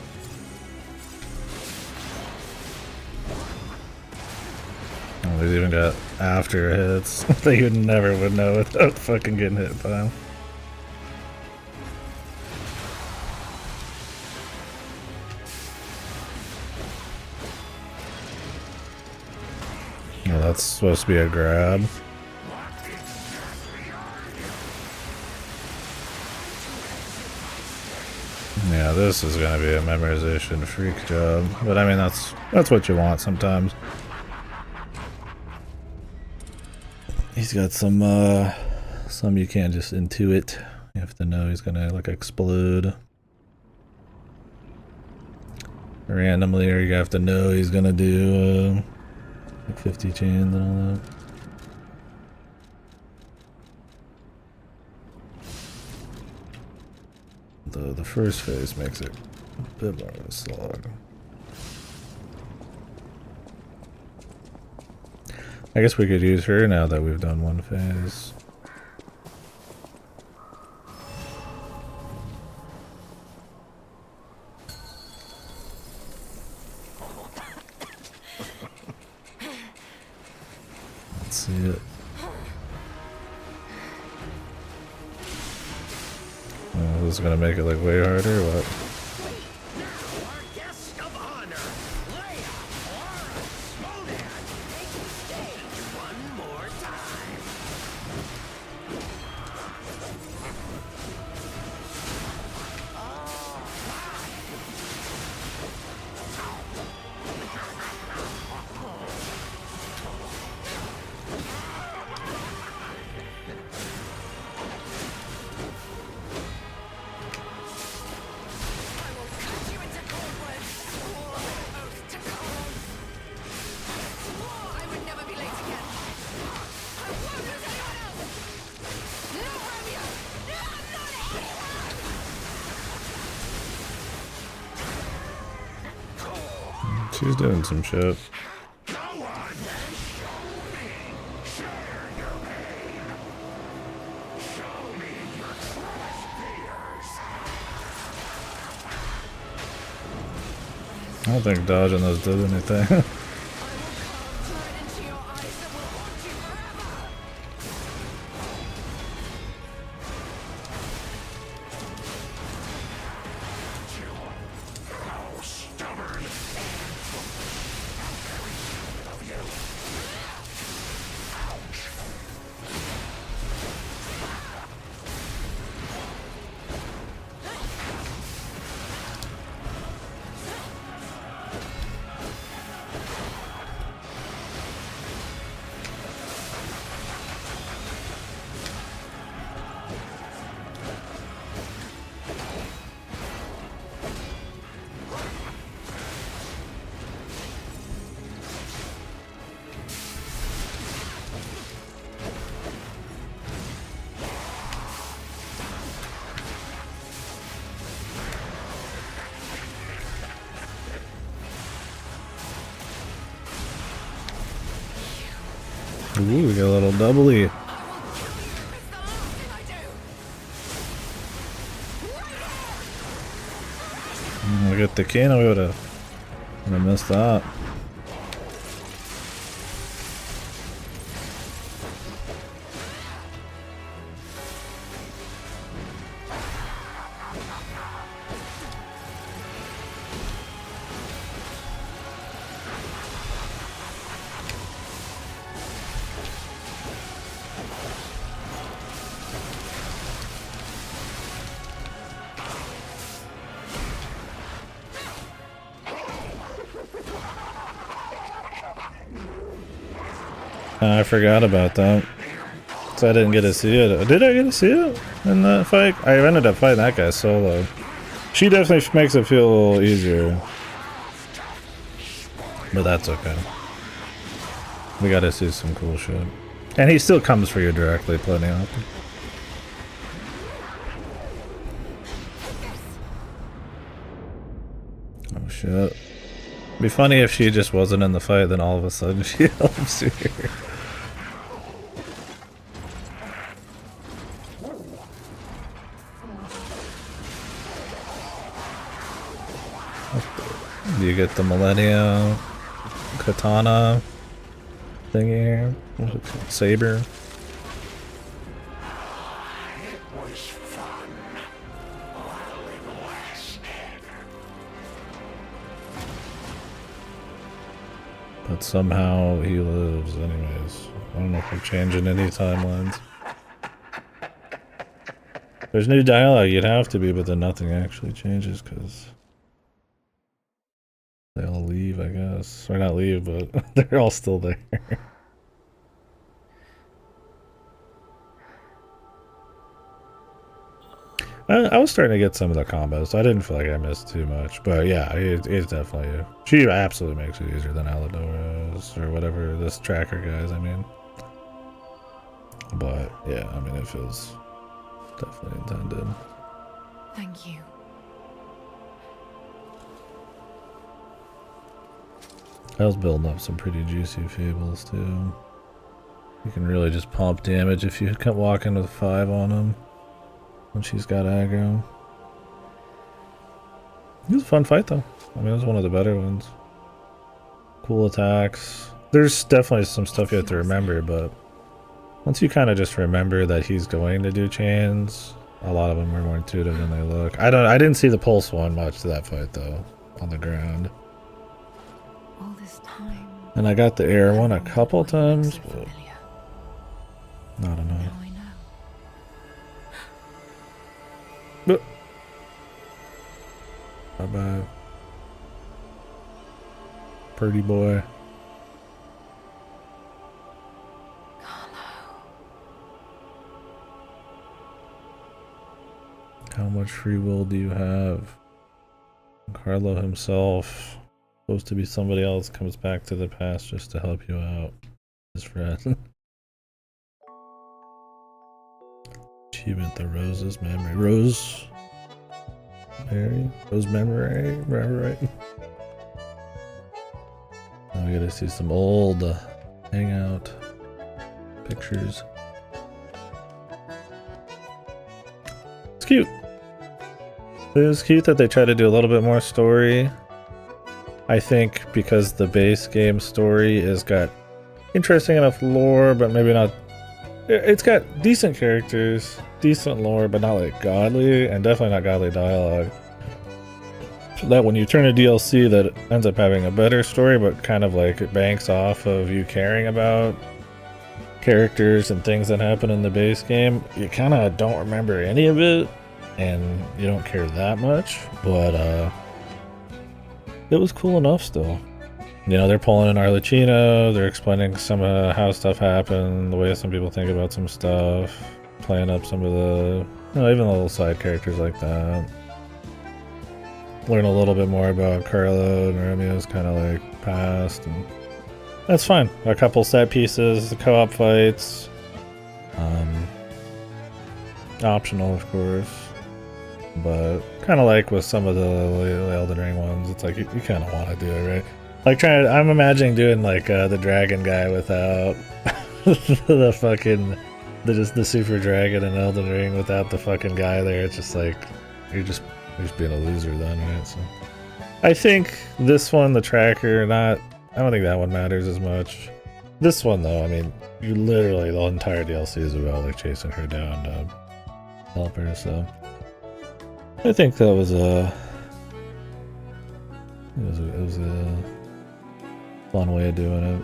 Oh, he's even got after hits that you never would know without fucking getting hit by him. Oh, that's supposed to be a grab. Yeah, this is gonna be a memorization freak job, but I mean that's what you want sometimes. He's got some you can't just intuit. You have to know he's gonna like explode randomly, or you have to know he's gonna do like 50 chains and all that. The first phase makes it a bit more of a slog. I guess we could use her now that we've done one phase. Let's see it. This is gonna make it like way harder, or what? Our guest of honor, Leia Monan, taking stage one more time. She's doing some shit. I don't think dodging those does anything. Ooh, we got a little doubly. We got the can. We would have missed that. I forgot about that. So I didn't get to see it. Did I get to see it in that fight? I ended up fighting that guy solo. She definitely makes it feel a little easier. But that's okay. We gotta see some cool shit. And he still comes for you directly plenty often. Oh shit. Be funny if she just wasn't in the fight, then all of a sudden she helps you. You get the Millennia Katana thingy here. What's it called? Saber. It was fun while it lasted. But somehow he lives anyways. I don't know if we're changing any timelines. There's new dialogue, you'd have to be, but then nothing actually changes because they all leave, I guess. Or not leave, but they're all still there. I was starting to get some of the combos, so I didn't feel like I missed too much. But yeah, it's definitely... She absolutely makes it easier than Aladora's, or whatever this tracker guys, I mean. But yeah, I mean, it feels definitely intended. Thank you. I was building up some pretty juicy fables too. You can really just pump damage if you kept walking with 5 on him when she's got aggro. It was a fun fight though. I mean, it was one of the better ones. Cool attacks. There's definitely some stuff you have to remember, but once you kind of just remember that he's going to do chains, a lot of them are more intuitive than they look. I didn't see the pulse one much to that fight though, on the ground. All this time. And I got the air one a couple times, but I don't know. Now I know. But bye-bye. Pretty boy. How much free will do you have? Carlo himself, supposed to be somebody else, comes back to the past just to help you out. His friend. Achievement, the Rose's memory. Rose memory? Right. Now we gotta see some old hangout pictures. It's cute. It was cute that they tried to do a little bit more story. I think because the base game story has got interesting enough lore, but maybe not. It's got decent characters, decent lore, but not like godly, and definitely not godly dialogue. So that when you turn a DLC that ends up having a better story, but kind of like it banks off of you caring about characters and things that happen in the base game, you kind of don't remember any of it, and you don't care that much, but it was cool enough still. You know, they're pulling in Arlecchino, they're explaining some of how stuff happened, the way some people think about some stuff, playing up some of the, you know, even the little side characters like that. Learn a little bit more about Carlo and Romeo's kind of like past, and that's fine. A couple set pieces, the co-op fights, optional of course, but kind of like with some of the Elden Ring ones, it's like you kind of want to do it, right? Like I'm imagining doing like the dragon guy without the fucking the super dragon in Elden Ring without the fucking guy there. It's just like you're just being a loser then, right? So I think this one, the tracker, not. I don't think that one matters as much. This one though, I mean, you literally the entire DLC is about like chasing her down to help her. So I think that was a it was a fun way of doing it.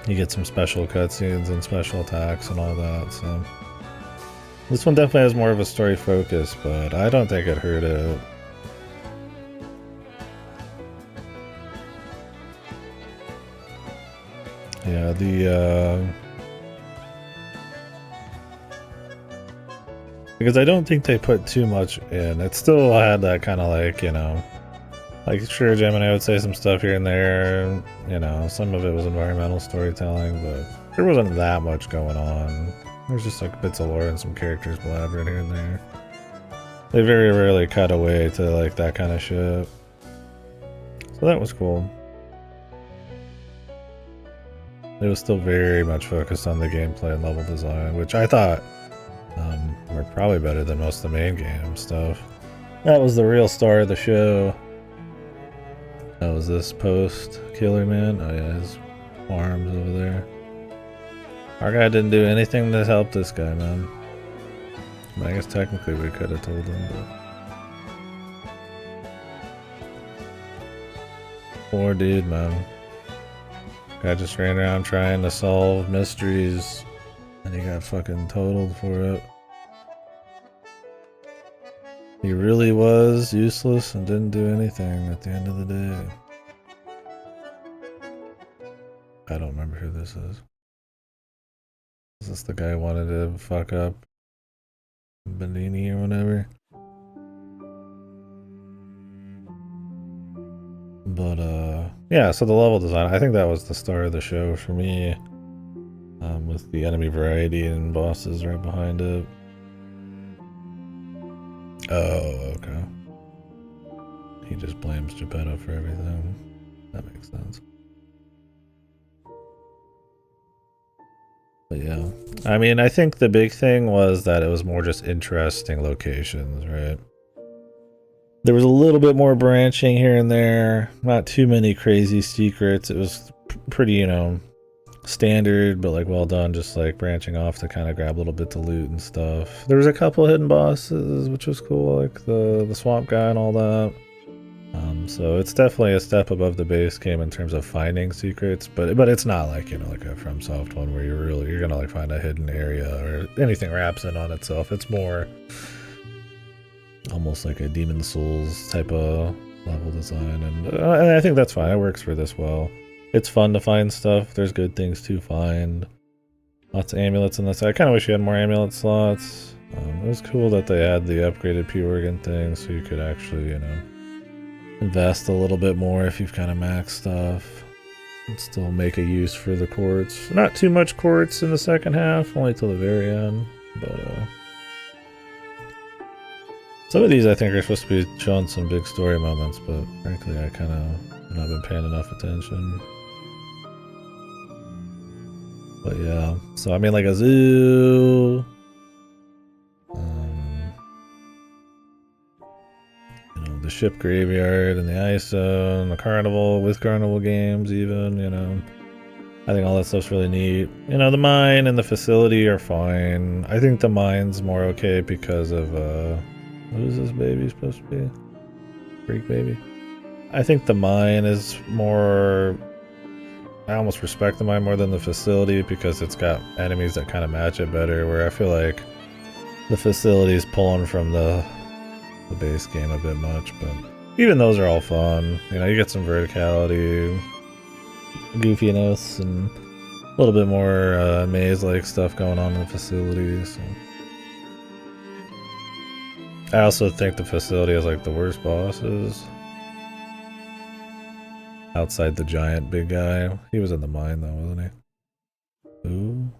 You get some special cutscenes and special attacks and all that, so this one definitely has more of a story focus, but I don't think it hurt it. Yeah, because I don't think they put too much in. It still had that kind of like, you know, like sure, Gemini would say some stuff here and there, you know, some of it was environmental storytelling, but there wasn't that much going on. There's just like bits of lore and some characters blabbering here and there. They very rarely cut away to like that kind of shit. So that was cool. It was still very much focused on the gameplay and level design, which I thought were probably better than most of the main game stuff. That was the real star of the show. That was this post killer man. Oh yeah, his arms over there. Our guy didn't do anything to help this guy, man. I guess technically we could have told him, but poor dude, man. Guy just ran around trying to solve mysteries, and he got fucking totaled for it. He really was useless and didn't do anything at the end of the day. I don't remember who this is. Is this the guy who wanted to fuck up Benini or whatever? But yeah, so the level design, I think that was the star of the show for me, with the enemy variety and bosses right behind it. Oh, okay. He just blames Geppetto for everything. That makes sense. But yeah, I mean, I think the big thing was that it was more just interesting locations, right? There was a little bit more branching here and there, not too many crazy secrets. It was pretty, you know, standard, but like well done, just like branching off to kind of grab little bits of loot and stuff. There was a couple hidden bosses, which was cool, like the swamp guy and all that. So it's definitely a step above the base game in terms of finding secrets, but it's not like, you know, like a FromSoft one where you're gonna like find a hidden area or anything wraps in on itself. It's more almost like a Demon Souls type of level design, and I think that's fine. It works for this well. It's fun to find stuff. There's good things to find. Lots of amulets in this. I kind of wish you had more amulet slots. It was cool that they had the upgraded P-Organ thing, so you could actually, you know, invest a little bit more if you've kind of maxed stuff. And still make a use for the quartz. Not too much quartz in the second half, only till the very end. But some of these I think are supposed to be showing some big story moments, but frankly I kind of not been paying enough attention. But yeah, so I mean like a zoo. You know, the ship graveyard and the ice zone, the carnival with carnival games even, you know. I think all that stuff's really neat. You know, the mine and the facility are fine. I think the mine's more okay because of, who's this baby supposed to be? Greek baby? I think the mine is more... I almost respect the mine more than the facility because it's got enemies that kind of match it better, where I feel like the facility is pulling from the base game a bit much, but even those are all fun. You know, you get some verticality, goofiness, and a little bit more maze-like stuff going on in the facility. So. I also think the facility has like the worst bosses. Outside the giant big guy. He was in the mine though, wasn't he? Ooh.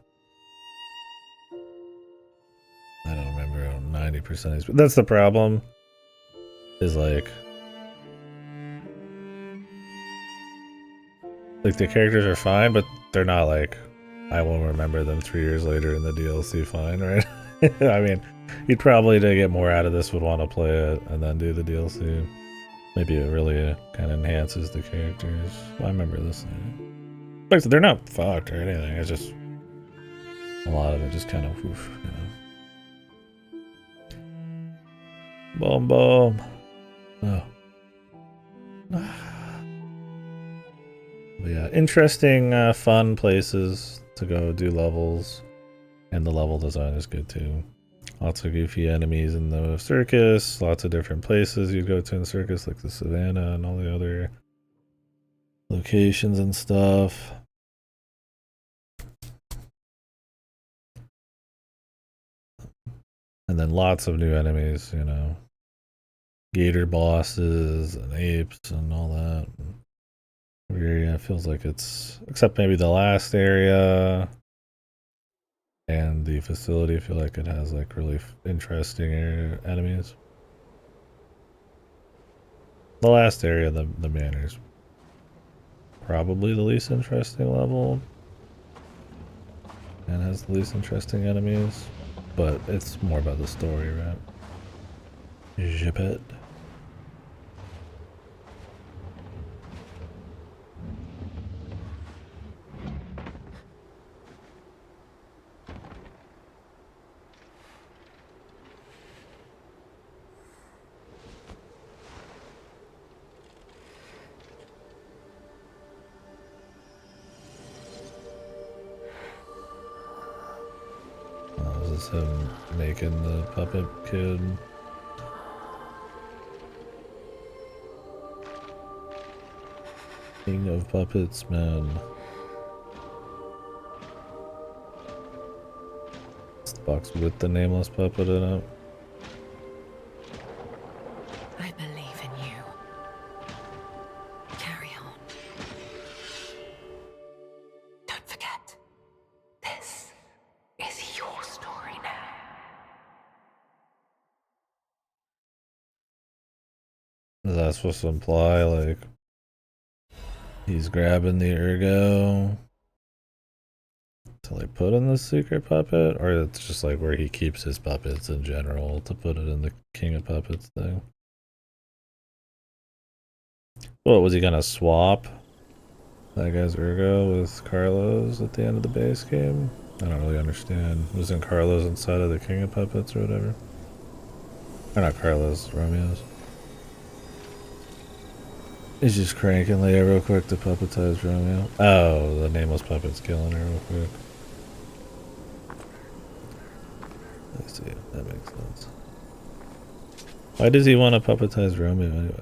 I don't remember 90% of these, but that's the problem. Is like Like, the characters are fine, but they're not like, I won't remember them 3 years later in the DLC fine, right? I mean, you'd probably, to get more out of this, would want to play it and then do the DLC. Maybe it really kind of enhances the characters. Well, I remember this thing. Like, they're not fucked or anything, it's just a lot of it just kind of, oof, you know. Boom, boom. Oh. But yeah, interesting, fun places to go do levels, and the level design is good too. Lots of goofy enemies in the circus, lots of different places you'd go to in the circus, like the savannah and all the other locations and stuff. And then lots of new enemies, you know, gator bosses and apes and all that. Area feels like it's, except maybe the last area and the facility, feel like it has like really interesting enemies. The last area, the manor's probably the least interesting level and has the least interesting enemies, but it's more about the story, right? Zip it. This is him making the puppet kid. King of puppets, man. It's the box with the nameless puppet in it. I believe in you. Carry on. Don't forget, this is your story now. Is that supposed to imply, like, he's grabbing the ergo to, like, put in the secret puppet? Or it's just, like, where he keeps his puppets in general to put it in the King of Puppets thing? What, was he gonna swap that guy's ergo with Carlos at the end of the base game? I don't really understand. Wasn't Carlos inside of the King of Puppets or whatever? Or not Carlos, Romeo's. He's just cranking Leia real quick to puppetize Romeo. Oh, the nameless puppet's killing her real quick. Let's see, that makes sense. Why does he want to puppetize Romeo anyway?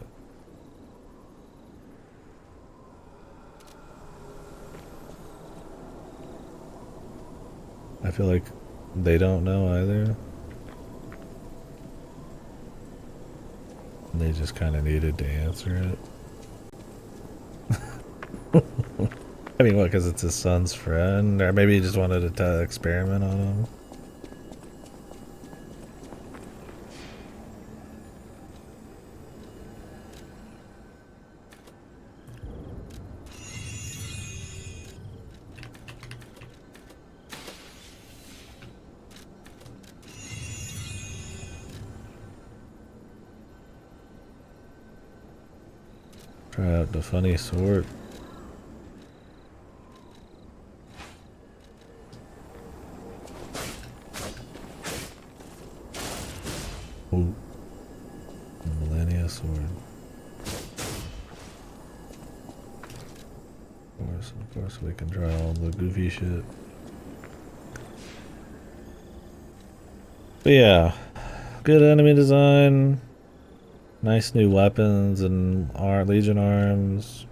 I feel like they don't know either. They just kind of needed to answer it. I mean, what, because it's his son's friend? Or maybe he just wanted to experiment on him? Try out the funny sword. Ooh. The Millennia sword. Of course, we can try all the goofy shit. But yeah, good enemy design. Nice new weapons and Legion arms.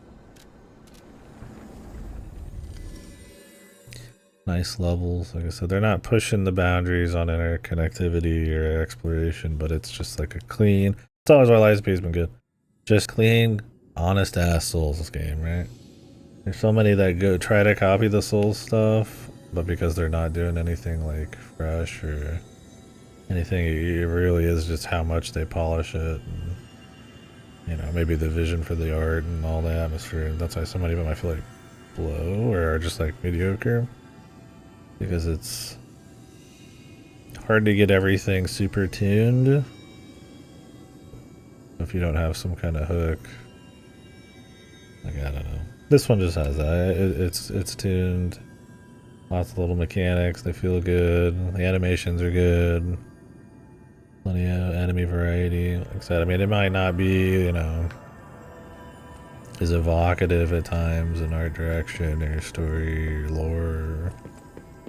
Nice levels. Like I said, they're not pushing the boundaries on interconnectivity or exploration, but it's just like a clean. It's always why Lies of P has been good. Just clean, honest ass Souls game, right? There's so many that go try to copy the Souls stuff, but because they're not doing anything like fresh or anything, it really is just how much they polish it. And, you know, maybe the vision for the art and all the atmosphere. That's why so many of them, I feel like, slow or are just like mediocre, because it's hard to get everything super tuned if you don't have some kind of hook. Like, I don't know. This one just has that. It's tuned. Lots of little mechanics. They feel good. The animations are good. Plenty of enemy variety. Like I said, I mean, it might not be, you know, as evocative at times in art direction or story or lore, or,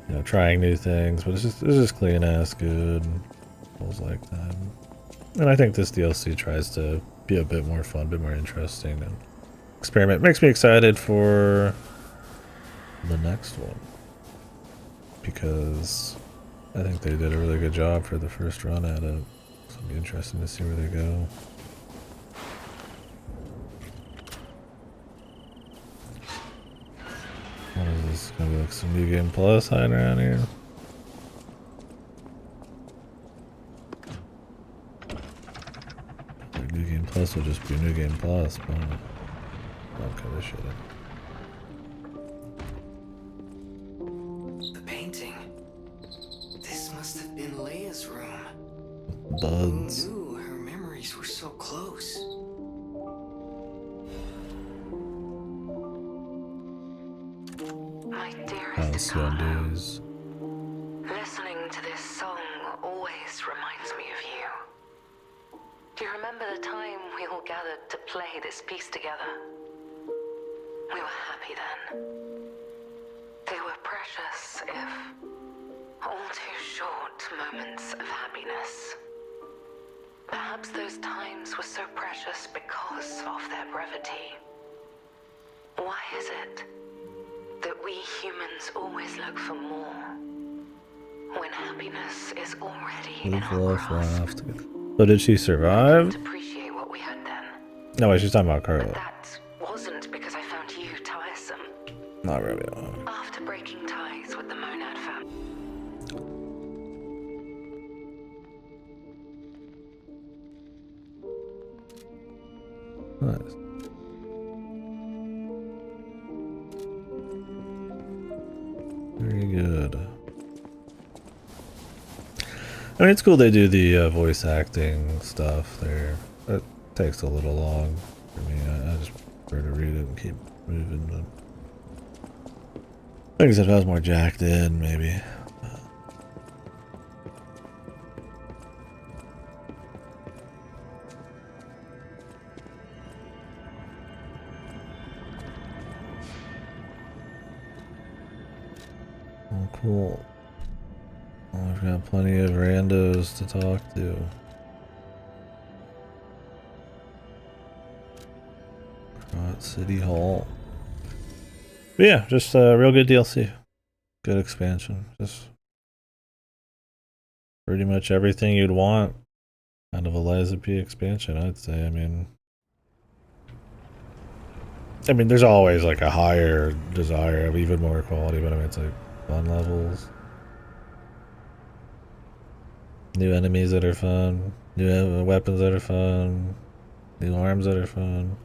you know, trying new things, but it's just clean ass good. Feels like that. And I think this DLC tries to be a bit more fun, a bit more interesting, and experiment. Makes me excited for the next one, because I think they did a really good job for the first run at it. So it'll be interesting to see where they go. What is this? Gonna be like some New Game Plus hiding around here? Like New Game Plus will just be New Game Plus, but that kind of shit. The painting. This must have been Leia's room. Buds. Who knew her memories were so close? My dearest Halcyon Carlo, days. listening to this song always reminds me of you. Do you remember the time we all gathered to play this piece together? We were happy then. They were precious, if all too short moments of happiness. Perhaps those times were so precious because of their brevity. Why is it that we humans always look for more when happiness is already in Live, our laugh, grasp? laugh. So did she survive? Appreciate what we had then. No, wait, she's talking about Carla. But that wasn't because I found you tiresome. Not really. After breaking ties with the Monad family. Nice. Very good. I mean, it's cool they do the voice acting stuff there. It takes a little long for me. I just prefer to read it and keep moving. But like I said, if I was more jacked in, maybe. Oh, cool. Well, I've got plenty of randos to talk to. At City Hall. But yeah, just a real good DLC. Good expansion. Just pretty much everything you'd want. Kind of a Liza P expansion, I'd say. I mean, there's always like a higher desire of even more quality, but I mean, it's like fun levels. New enemies that are fun. New weapons that are fun. New arms that are fun.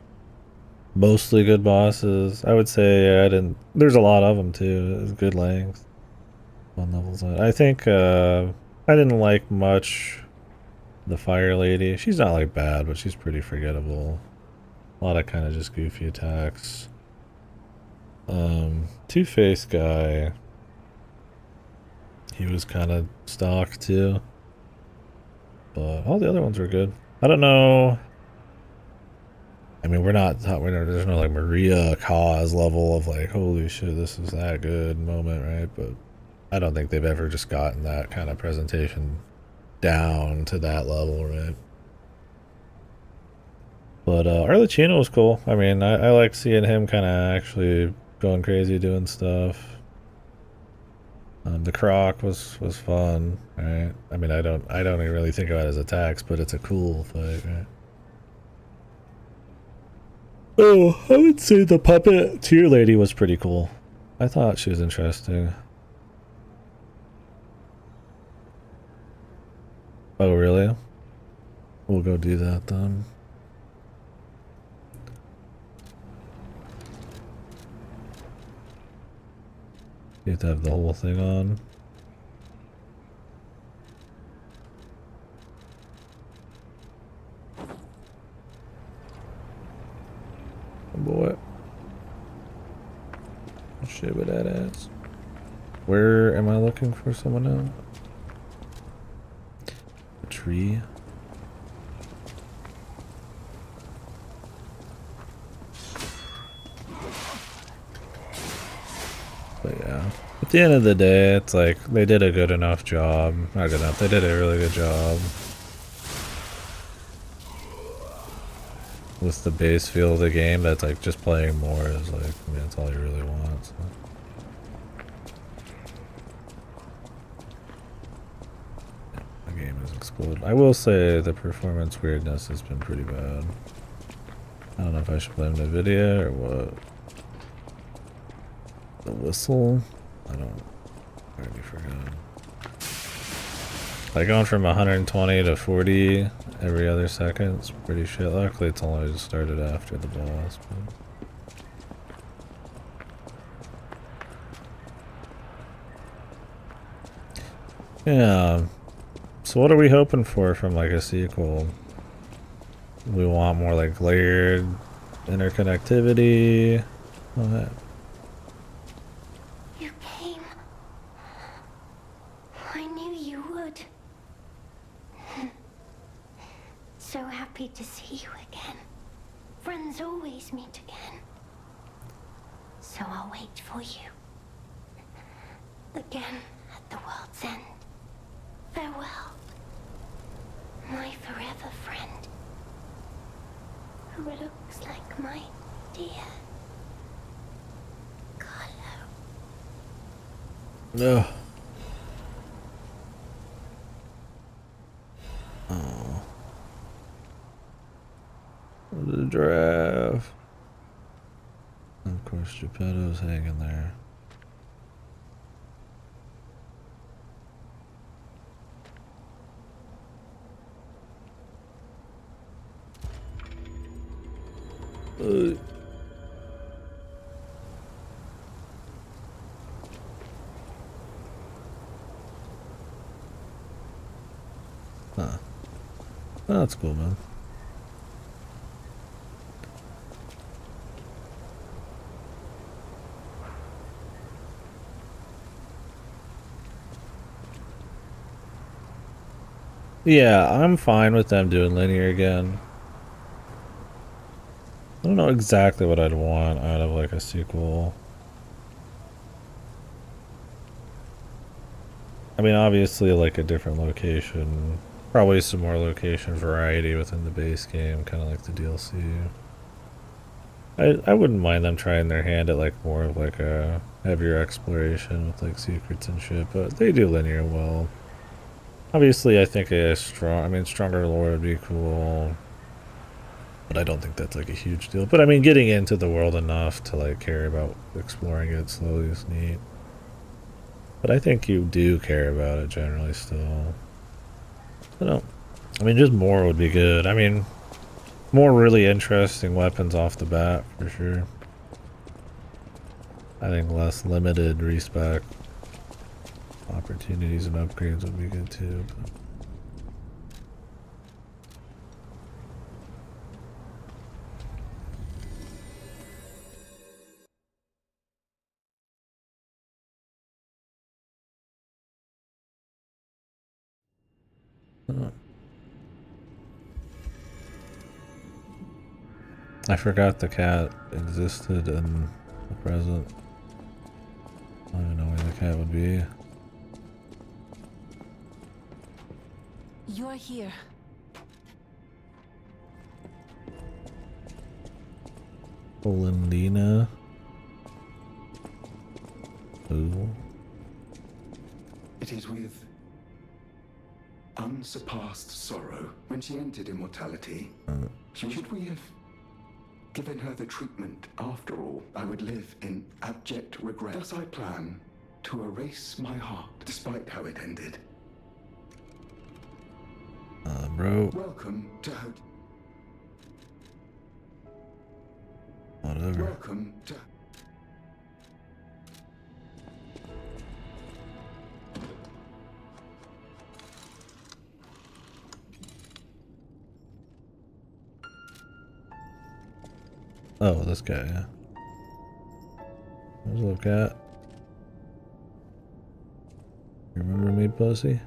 Mostly good bosses. I would say I didn't. There's a lot of them too. It's good length. Fun levels. I think I didn't like much the Fire Lady. She's not like bad, but she's pretty forgettable. A lot of kind of just goofy attacks. Two-Face guy. He was kind of stock too. But all the other ones were good. I don't know. I mean, there's no like Maria Cause level of like, holy shit, this is that good moment, right? But I don't think they've ever just gotten that kind of presentation down to that level, right? But Arlecchino was cool. I mean, I like seeing him kind of actually going crazy doing stuff. The Croc was fun, right? I mean, I don't even really think about it as attacks, but it's a cool fight, right? Oh, I would say the Puppeteer Lady was pretty cool. I thought she was interesting. Oh, really? We'll go do that then. You have to have the whole thing on. Oh boy. Shit with that ass. Where am I looking for someone else? A tree? But yeah. At the end of the day, it's like, they did a good enough job. Not good enough, they did a really good job. With the base feel of the game, that's like, just playing more is like, I mean, that's all you really want, so. The game has exploded. I will say the performance weirdness has been pretty bad. I don't know if I should blame NVIDIA or what. The whistle? I already forgot. Like going from 120 to 40 every other second, it's pretty shit. Luckily it's only just started after the boss, but... Yeah. So what are we hoping for from like a sequel? We want more like layered interconnectivity. What? You came. I knew you would. So happy to see you again. Friends always meet again. So I'll wait for you. Again at the world's end. Farewell. My forever friend. Who looks like my dear Carlo. No. Oh. The giraffe. Of course, Geppetto's hanging there. Huh. Oh, that's cool, man. Yeah, I'm fine with them doing linear again. I don't know exactly what I'd want out of like a sequel. I mean, obviously like a different location. Probably some more location variety within the base game, kind of like the DLC. I wouldn't mind them trying their hand at like more of like a heavier exploration with like secrets and shit, but they do linear well. Obviously, I think stronger lore would be cool. But I don't think that's like a huge deal. But I mean, getting into the world enough to like care about exploring it slowly is neat. But I think you do care about it generally still. I mean, just more would be good. I mean, more really interesting weapons off the bat, for sure. I think less limited respec opportunities and upgrades would be good too. But. I forgot the cat existed in the present. I don't even know where the cat would be. You're here. Polendina. Who? It is with unsurpassed sorrow. When she entered immortality, should we have given her the treatment after all? I would live in abject regret. Thus I plan to erase my heart, despite how it ended. Bro. Welcome to Whatever. Welcome to Oh, this guy, yeah. There's a little cat. You remember me, pussy?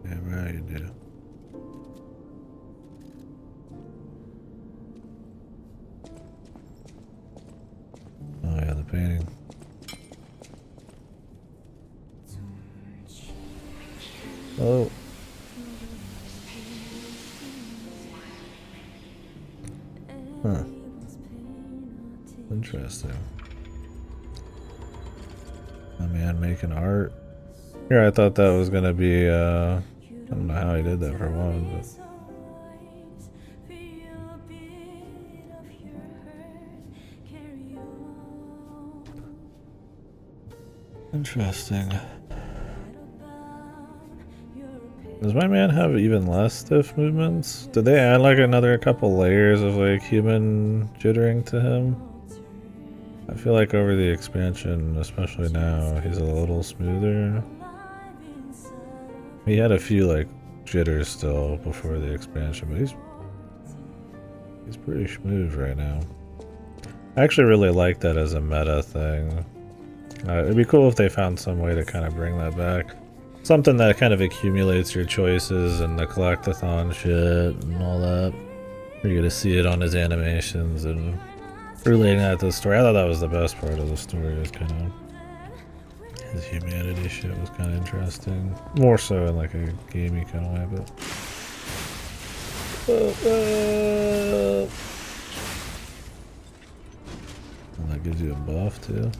Yeah, right, you do. Oh yeah, the painting. Oh. Huh. Interesting. A man making art. Here, I thought that was gonna be, I don't know how he did that for one, but... Interesting. Does my man have even less stiff movements? Did they add like another couple layers of like human jittering to him? I feel like over the expansion, especially now, he's a little smoother. He had a few like jitters still before the expansion, but he's pretty smooth right now. I actually really like that as a meta thing. It'd be cool if they found some way to kind of bring that back. Something that kind of accumulates your choices and the collectathon shit and all that. You're gonna see it on his animations and relating that to the story. I thought that was the best part of the story. Was kind of his humanity shit was kind of interesting. More so in like a gamey kind of way, but and that gives you a buff too.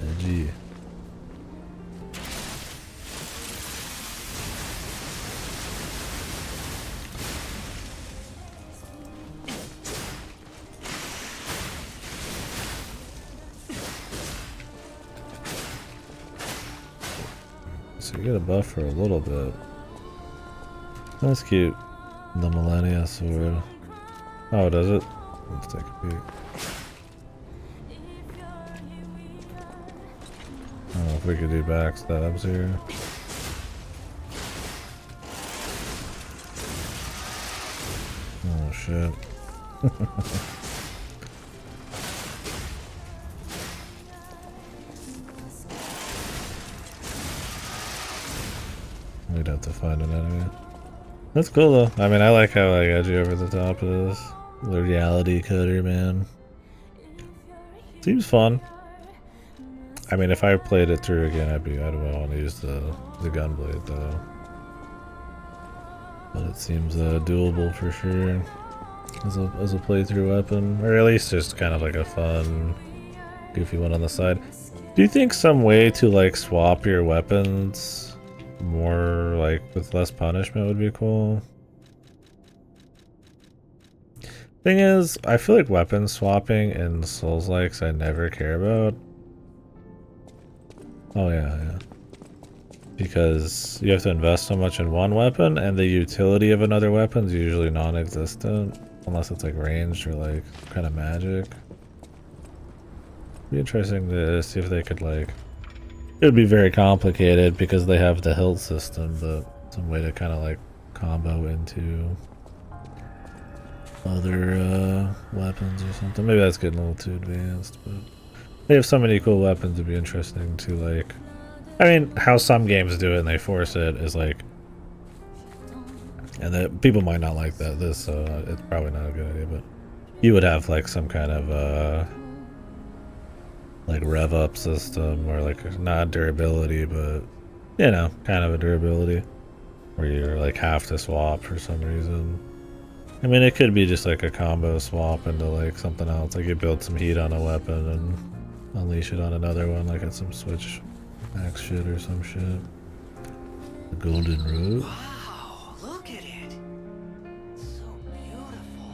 Edgy. So you get a buff for a little bit. That's cute. The Millennia Sword. Oh, does it? Let's take a peek. I don't know if we could do backstabs here. Oh shit. We'd have to find an enemy. That's cool though. I mean, I like how like edgy over the top it is. The reality cutter, man. Seems fun. I mean, if I played it through again, I'd want to use the gunblade though. But it seems doable for sure as a playthrough weapon, or at least just kind of like a fun, goofy one on the side. Do you think some way to like swap your weapons more like with less punishment would be cool? Thing is, I feel like weapon swapping in Souls-likes I never care about. Oh yeah. Because you have to invest so much in one weapon, and the utility of another weapon is usually non-existent, unless it's like ranged or like kind of magic. Be interesting to see if they could like... It would be very complicated because they have the hilt system, but some way to kind of like combo into other weapons or something. Maybe that's getting a little too advanced, but they have so many cool weapons. It'd be interesting to like... I mean, how some games do it and they force it is like... And that people might not like that. This, it's probably not a good idea, but you would have like some kind of like rev up system, or like not durability, but you know, kind of a durability where you're like have to swap for some reason. I mean, it could be just like a combo swap into like something else, like you build some heat on a weapon and unleash it on another one, like it's some switch max shit or some shit. The golden road. Wow, look at it. So beautiful.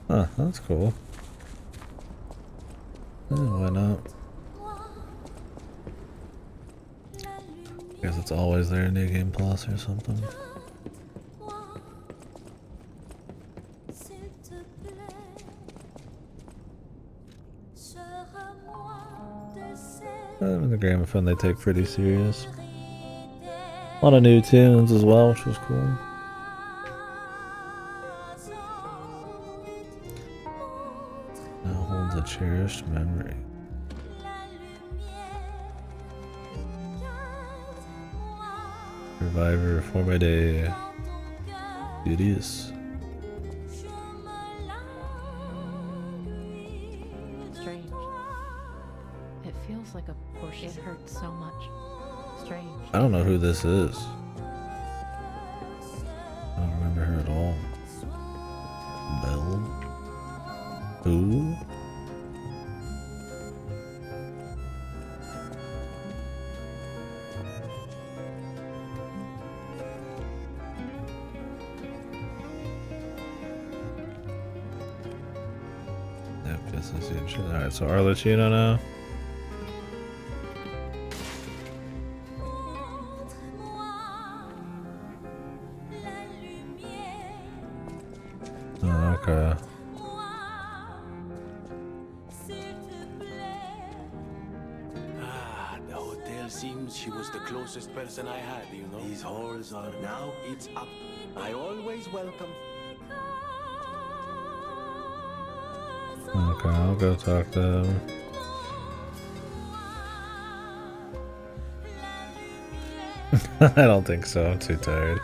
Huh, that's cool. Why not? Guess it's always there in New Game Plus or something. The gramophone they take pretty serious. A lot of new tunes as well, which was cool. Now holds a cherished memory. Survivor for my day. Beauties. Strange. It feels like a portion. It hurts so much. Strange. I don't know who this is. I don't remember her at all. Belle? Who? Yep, guess I see it. Alright, so Arlecchino now. Oh, okay. The hotel seems she was the closest person I had, you know. These halls are now, it's up. I always welcome. Okay, I'll go talk to him. I don't think so, I'm too tired.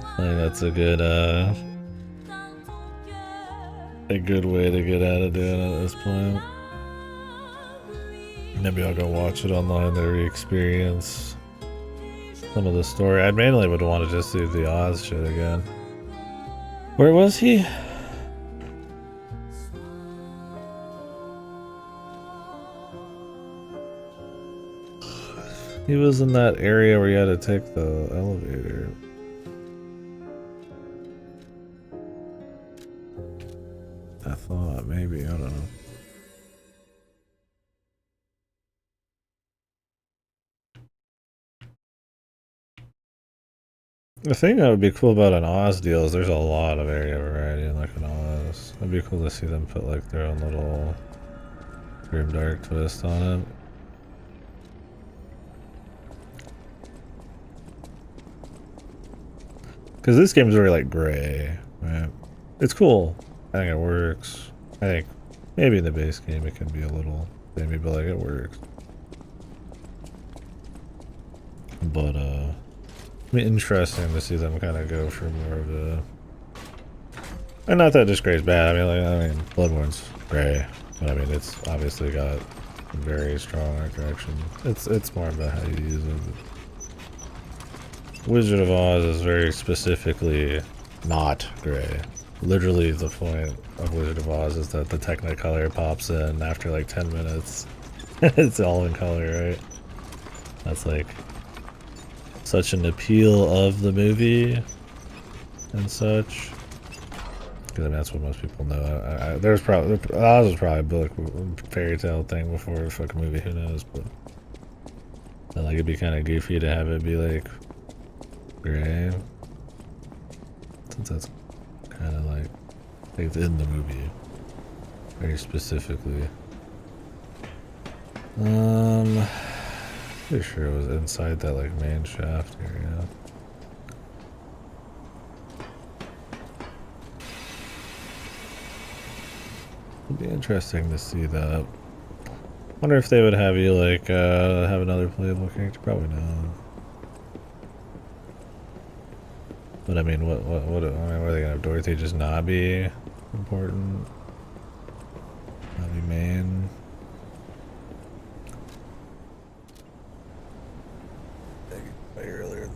I think that's a good way to get out of doing it at this point. Maybe I'll go watch it online to re-experience some of the story. I mainly would want to just do the Oz shit again. Where was he? He was in that area where you had to take the elevator. I thought maybe, I don't know. The thing that would be cool about an Oz deal is there's a lot of area variety in like an Oz. It'd be cool to see them put like their own little grimdark twist on it. Because this game's very like gray, right? It's cool. I think it works. I think maybe in the base game it can be a little maybe, but like it works. But interesting to see them kind of go for more of a, and not that this gray's bad. I mean, Bloodborne's gray, but I mean it's obviously got very strong art direction. It's more about how you use it. Wizard of Oz is very specifically not gray. Literally the point of Wizard of Oz is that the Technicolor pops in after like 10 minutes. It's all in color, right? That's like such an appeal of the movie and such. Because I mean, that's what most people know. There's probably Oz was probably a fairy tale thing before a fucking movie. Who knows? But like it'd be kind of goofy to have it be like gray, since that's kind of like it's in the movie very specifically. Pretty sure it was inside that like main shaft area. It'd be interesting to see that. Wonder if they would have you like have another playable character. Probably not. But I mean, what I mean, are they gonna have Dorothy just not be important? Not be main? Way earlier.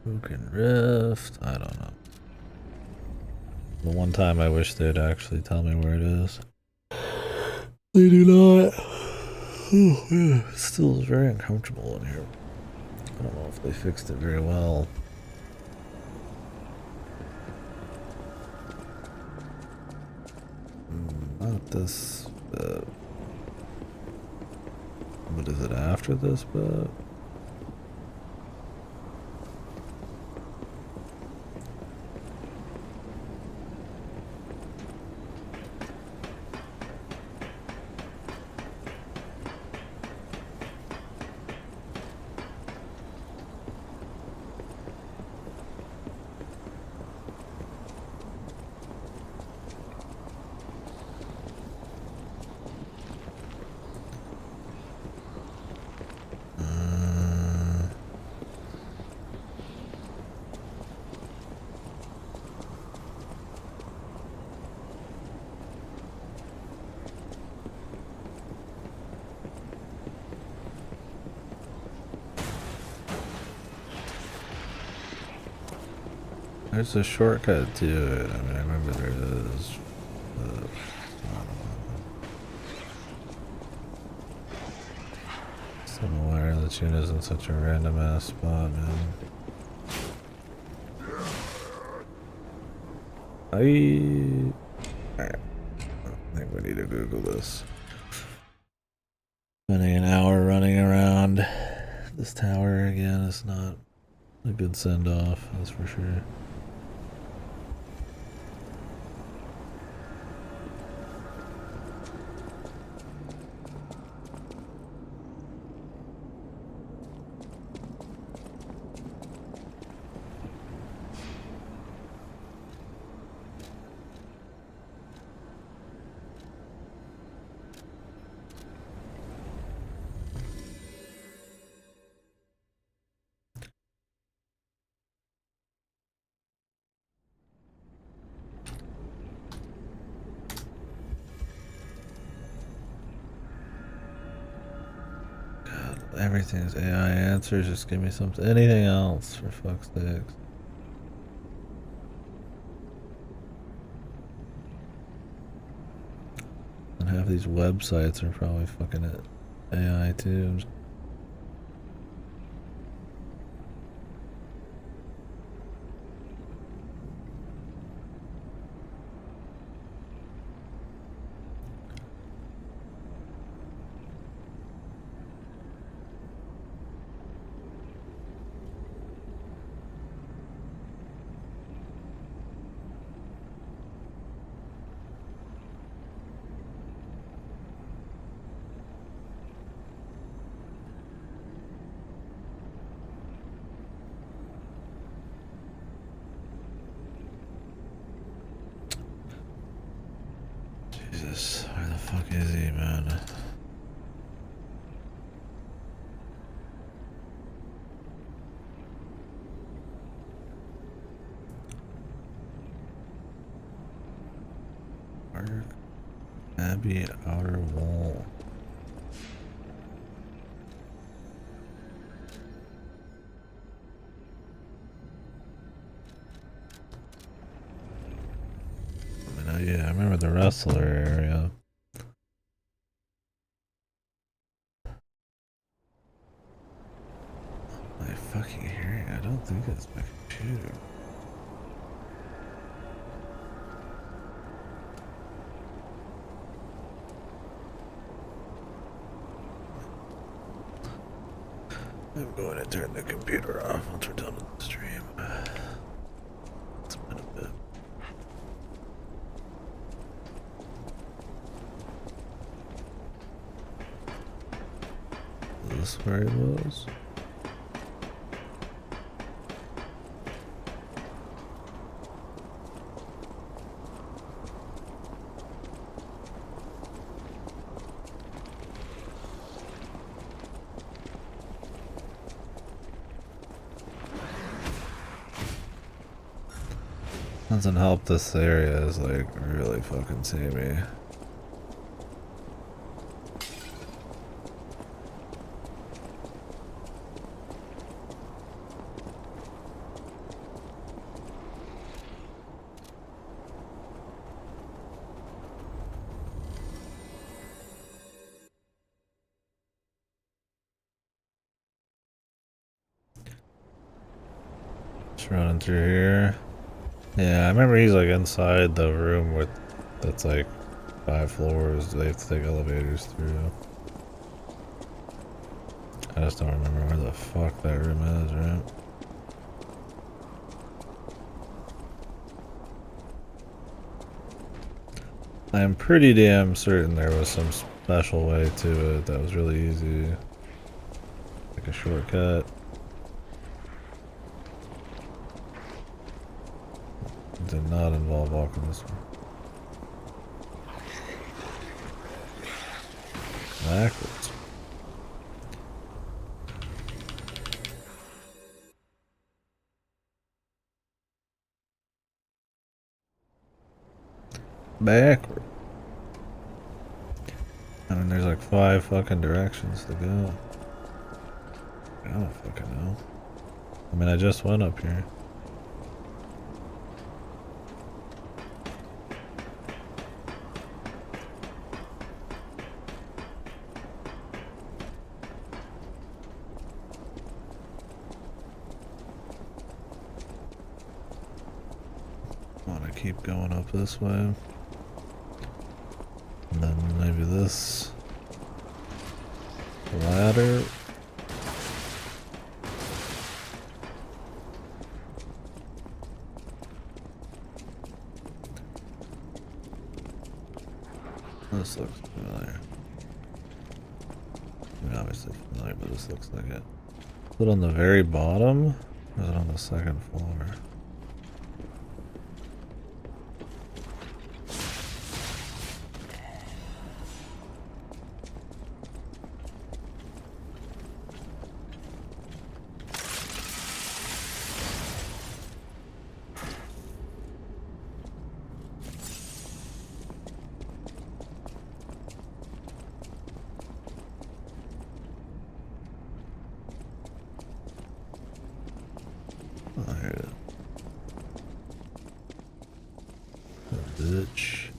Broken Rift. I don't know. The one time I wish they'd actually tell me where it is. They do not. Oh, yeah. It still is very uncomfortable in here. I don't know if they fixed it very well. Not this bit. What is it after this bit? There's a shortcut to it. I mean, I remember there is. I don't know. I'm aware the tune isn't such a random ass spot, man. I think we need to Google this. Spending an hour running around this tower again is not a good send off, that's for sure. Everything's AI answers, just give me something, anything else, for fuck's sakes. And half these websites are probably fucking AI too. Jesus, where the fuck is he, man? Park Abbey Outer Wall. Yeah, I remember the wrestler area. My fucking hearing, I don't think it's my computer. I'm going to turn the computer off once we're done with the stream. It's been a bit. Is this where it was? Doesn't help this area is like really fucking samey. Just running through here. Yeah, I remember he's like inside the room with that's like 5 floors. They have to take elevators through. I just don't remember where the fuck that room is, right? I am pretty damn certain there was some special way to it that was really easy. Like a shortcut. It did not involve walking this way. Backwards. Backward. I mean, there's like 5 fucking directions to go. I don't fucking know. I mean, I just went up here. I want to keep going up this way. And then maybe this ladder. This looks familiar. I mean, obviously familiar, but this looks like it. Is it on the very bottom? Or is it on the second floor? Oh, here it is. Bitch.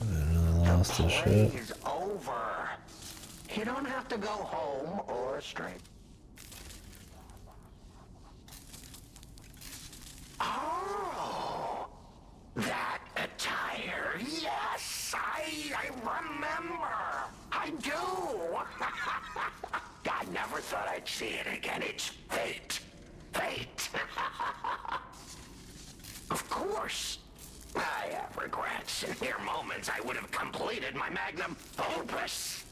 I really lost this shit. Play's over. You don't have to go home or straight. Oh, that attire. Yes, I remember. I do. I never thought I'd see it again. It's fate. Fate. Of course. I have regrets. In mere moments, I would have completed my magnum opus.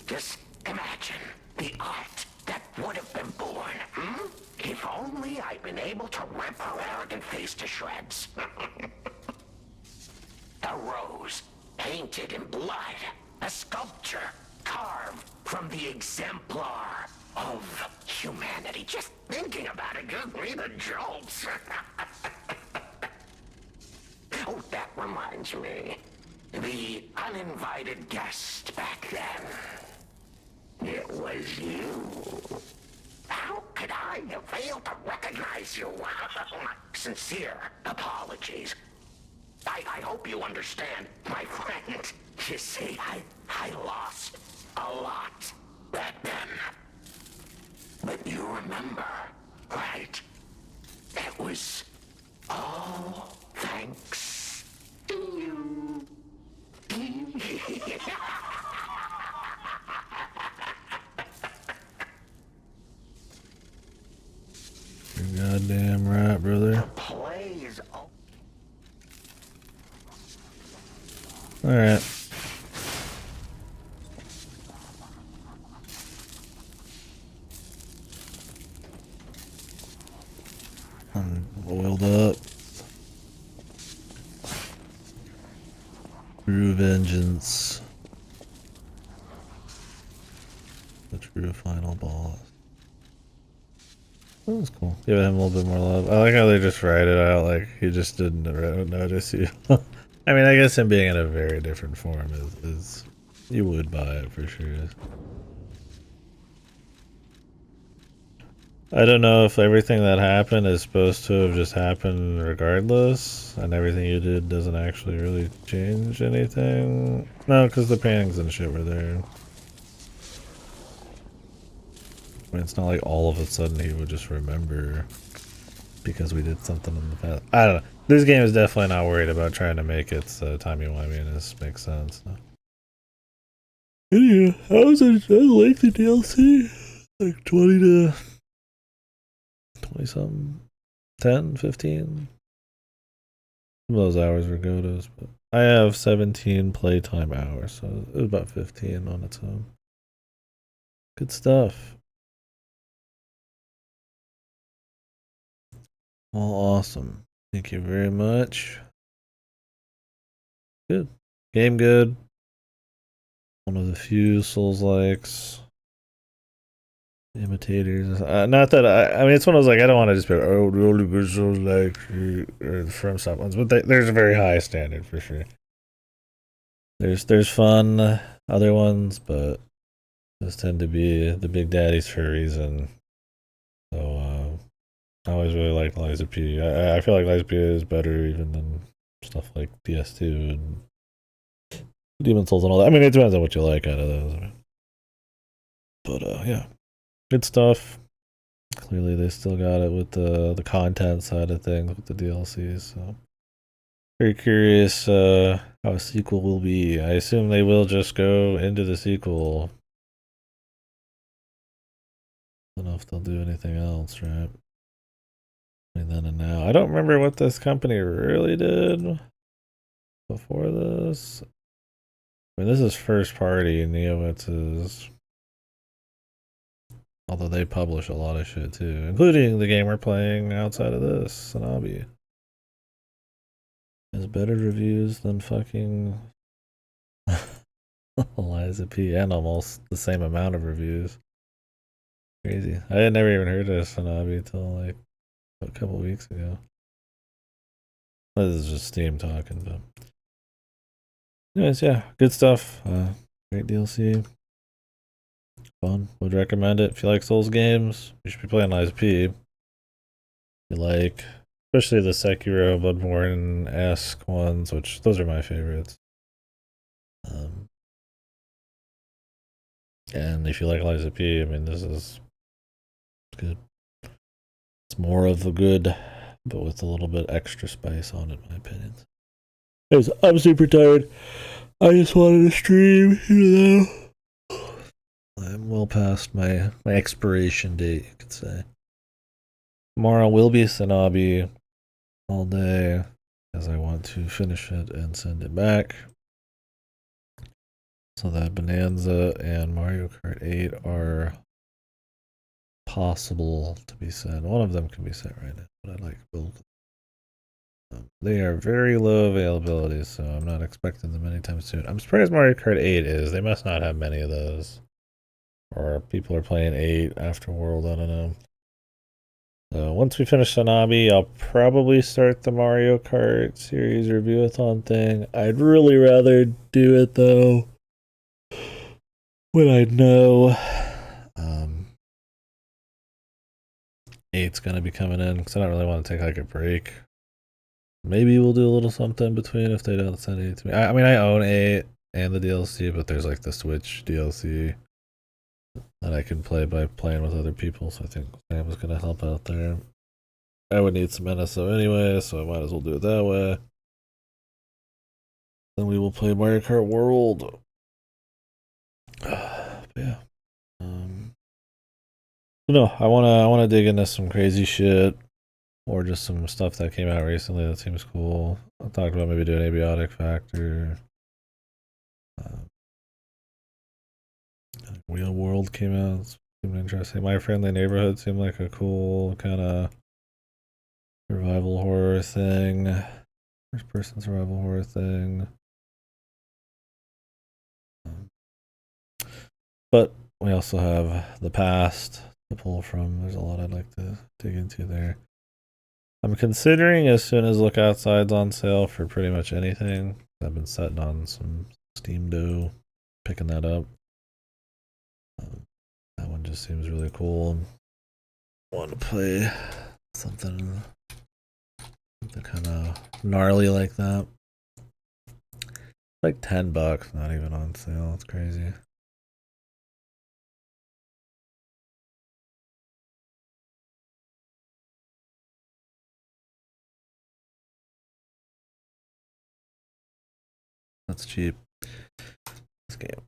Just imagine the art that would have been born. If only I'd been able to rip her arrogant face to shreds. A rose painted in blood. A sculpture carved from the exemplar of humanity. Just thinking about it gives me the jolts. Oh, that reminds me. The uninvited guest back then. It was you. How could I have failed to recognize you? Sincere apologies. I hope you understand, my friend. You see, I lost a lot back then. But you remember, right? It was all thanks to you. You're goddamn right, brother. Plays. Alright. I'm oiled up. True vengeance. The true final boss. That was cool. Giving him a little bit more love. I like how they just write it out like he just didn't notice you. I mean, I guess him being in a very different form is you would buy it for sure. I don't know if everything that happened is supposed to have just happened regardless, and everything you did doesn't actually really change anything. No, because the paintings and shit were there. I mean, it's not like all of a sudden he would just remember because we did something in the past. I don't know. This game is definitely not worried about trying to make its timey-wimey-ness make sense. So. Yeah, I like the DLC. Like 20 to 20 something. 10, 15. Some of those hours were Godos, but I have 17 playtime hours, so it was about 15 on its own. Good stuff. All awesome. Thank you very much. Good. Game good. One of the few Souls likes. Imitators. Not that I mean, it's one of those like I don't want to just be like, oh, the only good Souls like or the FromSoft ones, but there's a very high standard for sure. There's fun other ones, but those tend to be the big daddies for a reason. So I always really liked Liza P. I feel like Liza P is better even than stuff like DS2 and Demon Souls and all that. I mean, it depends on what you like out of those. But yeah, good stuff. Clearly, they still got it with the content side of things with the DLCs. So very curious how a sequel will be. I assume they will just go into the sequel. I don't know if they'll do anything else, right? Between then and now, I don't remember what this company really did before this. I mean, this is first party. Neowitz is, although they publish a lot of shit too, including the game we're playing outside of this, Sanabi. Has better reviews than fucking Liza P. And almost the same amount of reviews. Crazy. I had never even heard of Sanabi until like a couple weeks ago. This is just Steam talking, but anyways, yeah, good stuff. Great DLC. Fun. Would recommend it if you like Souls games. You should be playing Liza P. If you like, especially the Sekiro, Bloodborne-esque ones, which those are my favorites. And if you like Liza P, I mean, this is good. It's more of a good, but with a little bit extra spice on it, in my opinion. Anyways, I'm super tired. I just wanted to stream, you know. I'm well past my expiration date, you could say. Tomorrow will be Sanabi all day, as I want to finish it and send it back. So that Bonanza and Mario Kart 8 are possible to be sent. One of them can be sent right now, but I'd like both. They are very low availability, so I'm not expecting them anytime soon. I'm surprised Mario Kart 8 is. They must not have many of those. Or people are playing 8 after World, I don't know. So once we finish Sanabi, I'll probably start the Mario Kart series review-a-thon thing. I'd really rather do it, though, when I know 8's going to be coming in, because I don't really want to take like a break. Maybe we'll do a little something between if they don't send 8 to me. I mean, I own 8 and the DLC, but there's like the Switch DLC that I can play by playing with other people, so I think Sam was going to help out there. I would need some NSO anyway, so I might as well do it that way. Then we will play Mario Kart World. Yeah. No, I wanna dig into some crazy shit, or just some stuff that came out recently that seems cool. I talked about maybe doing Abiotic Factor. Real World came out. It seemed interesting. My Friendly Neighborhood seemed like a cool kind of survival horror thing. First person survival horror thing. But we also have the past to pull from. There's a lot I'd like to dig into there. I'm considering as soon as Look Outside's on sale for pretty much anything. I've been setting on some Steam dough, picking that up. That one just seems really cool. I want to play something kind of gnarly like that. Like $10, not even on sale. It's crazy. That's cheap. This game.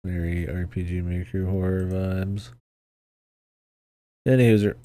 Very RPG Maker horror vibes. Any user.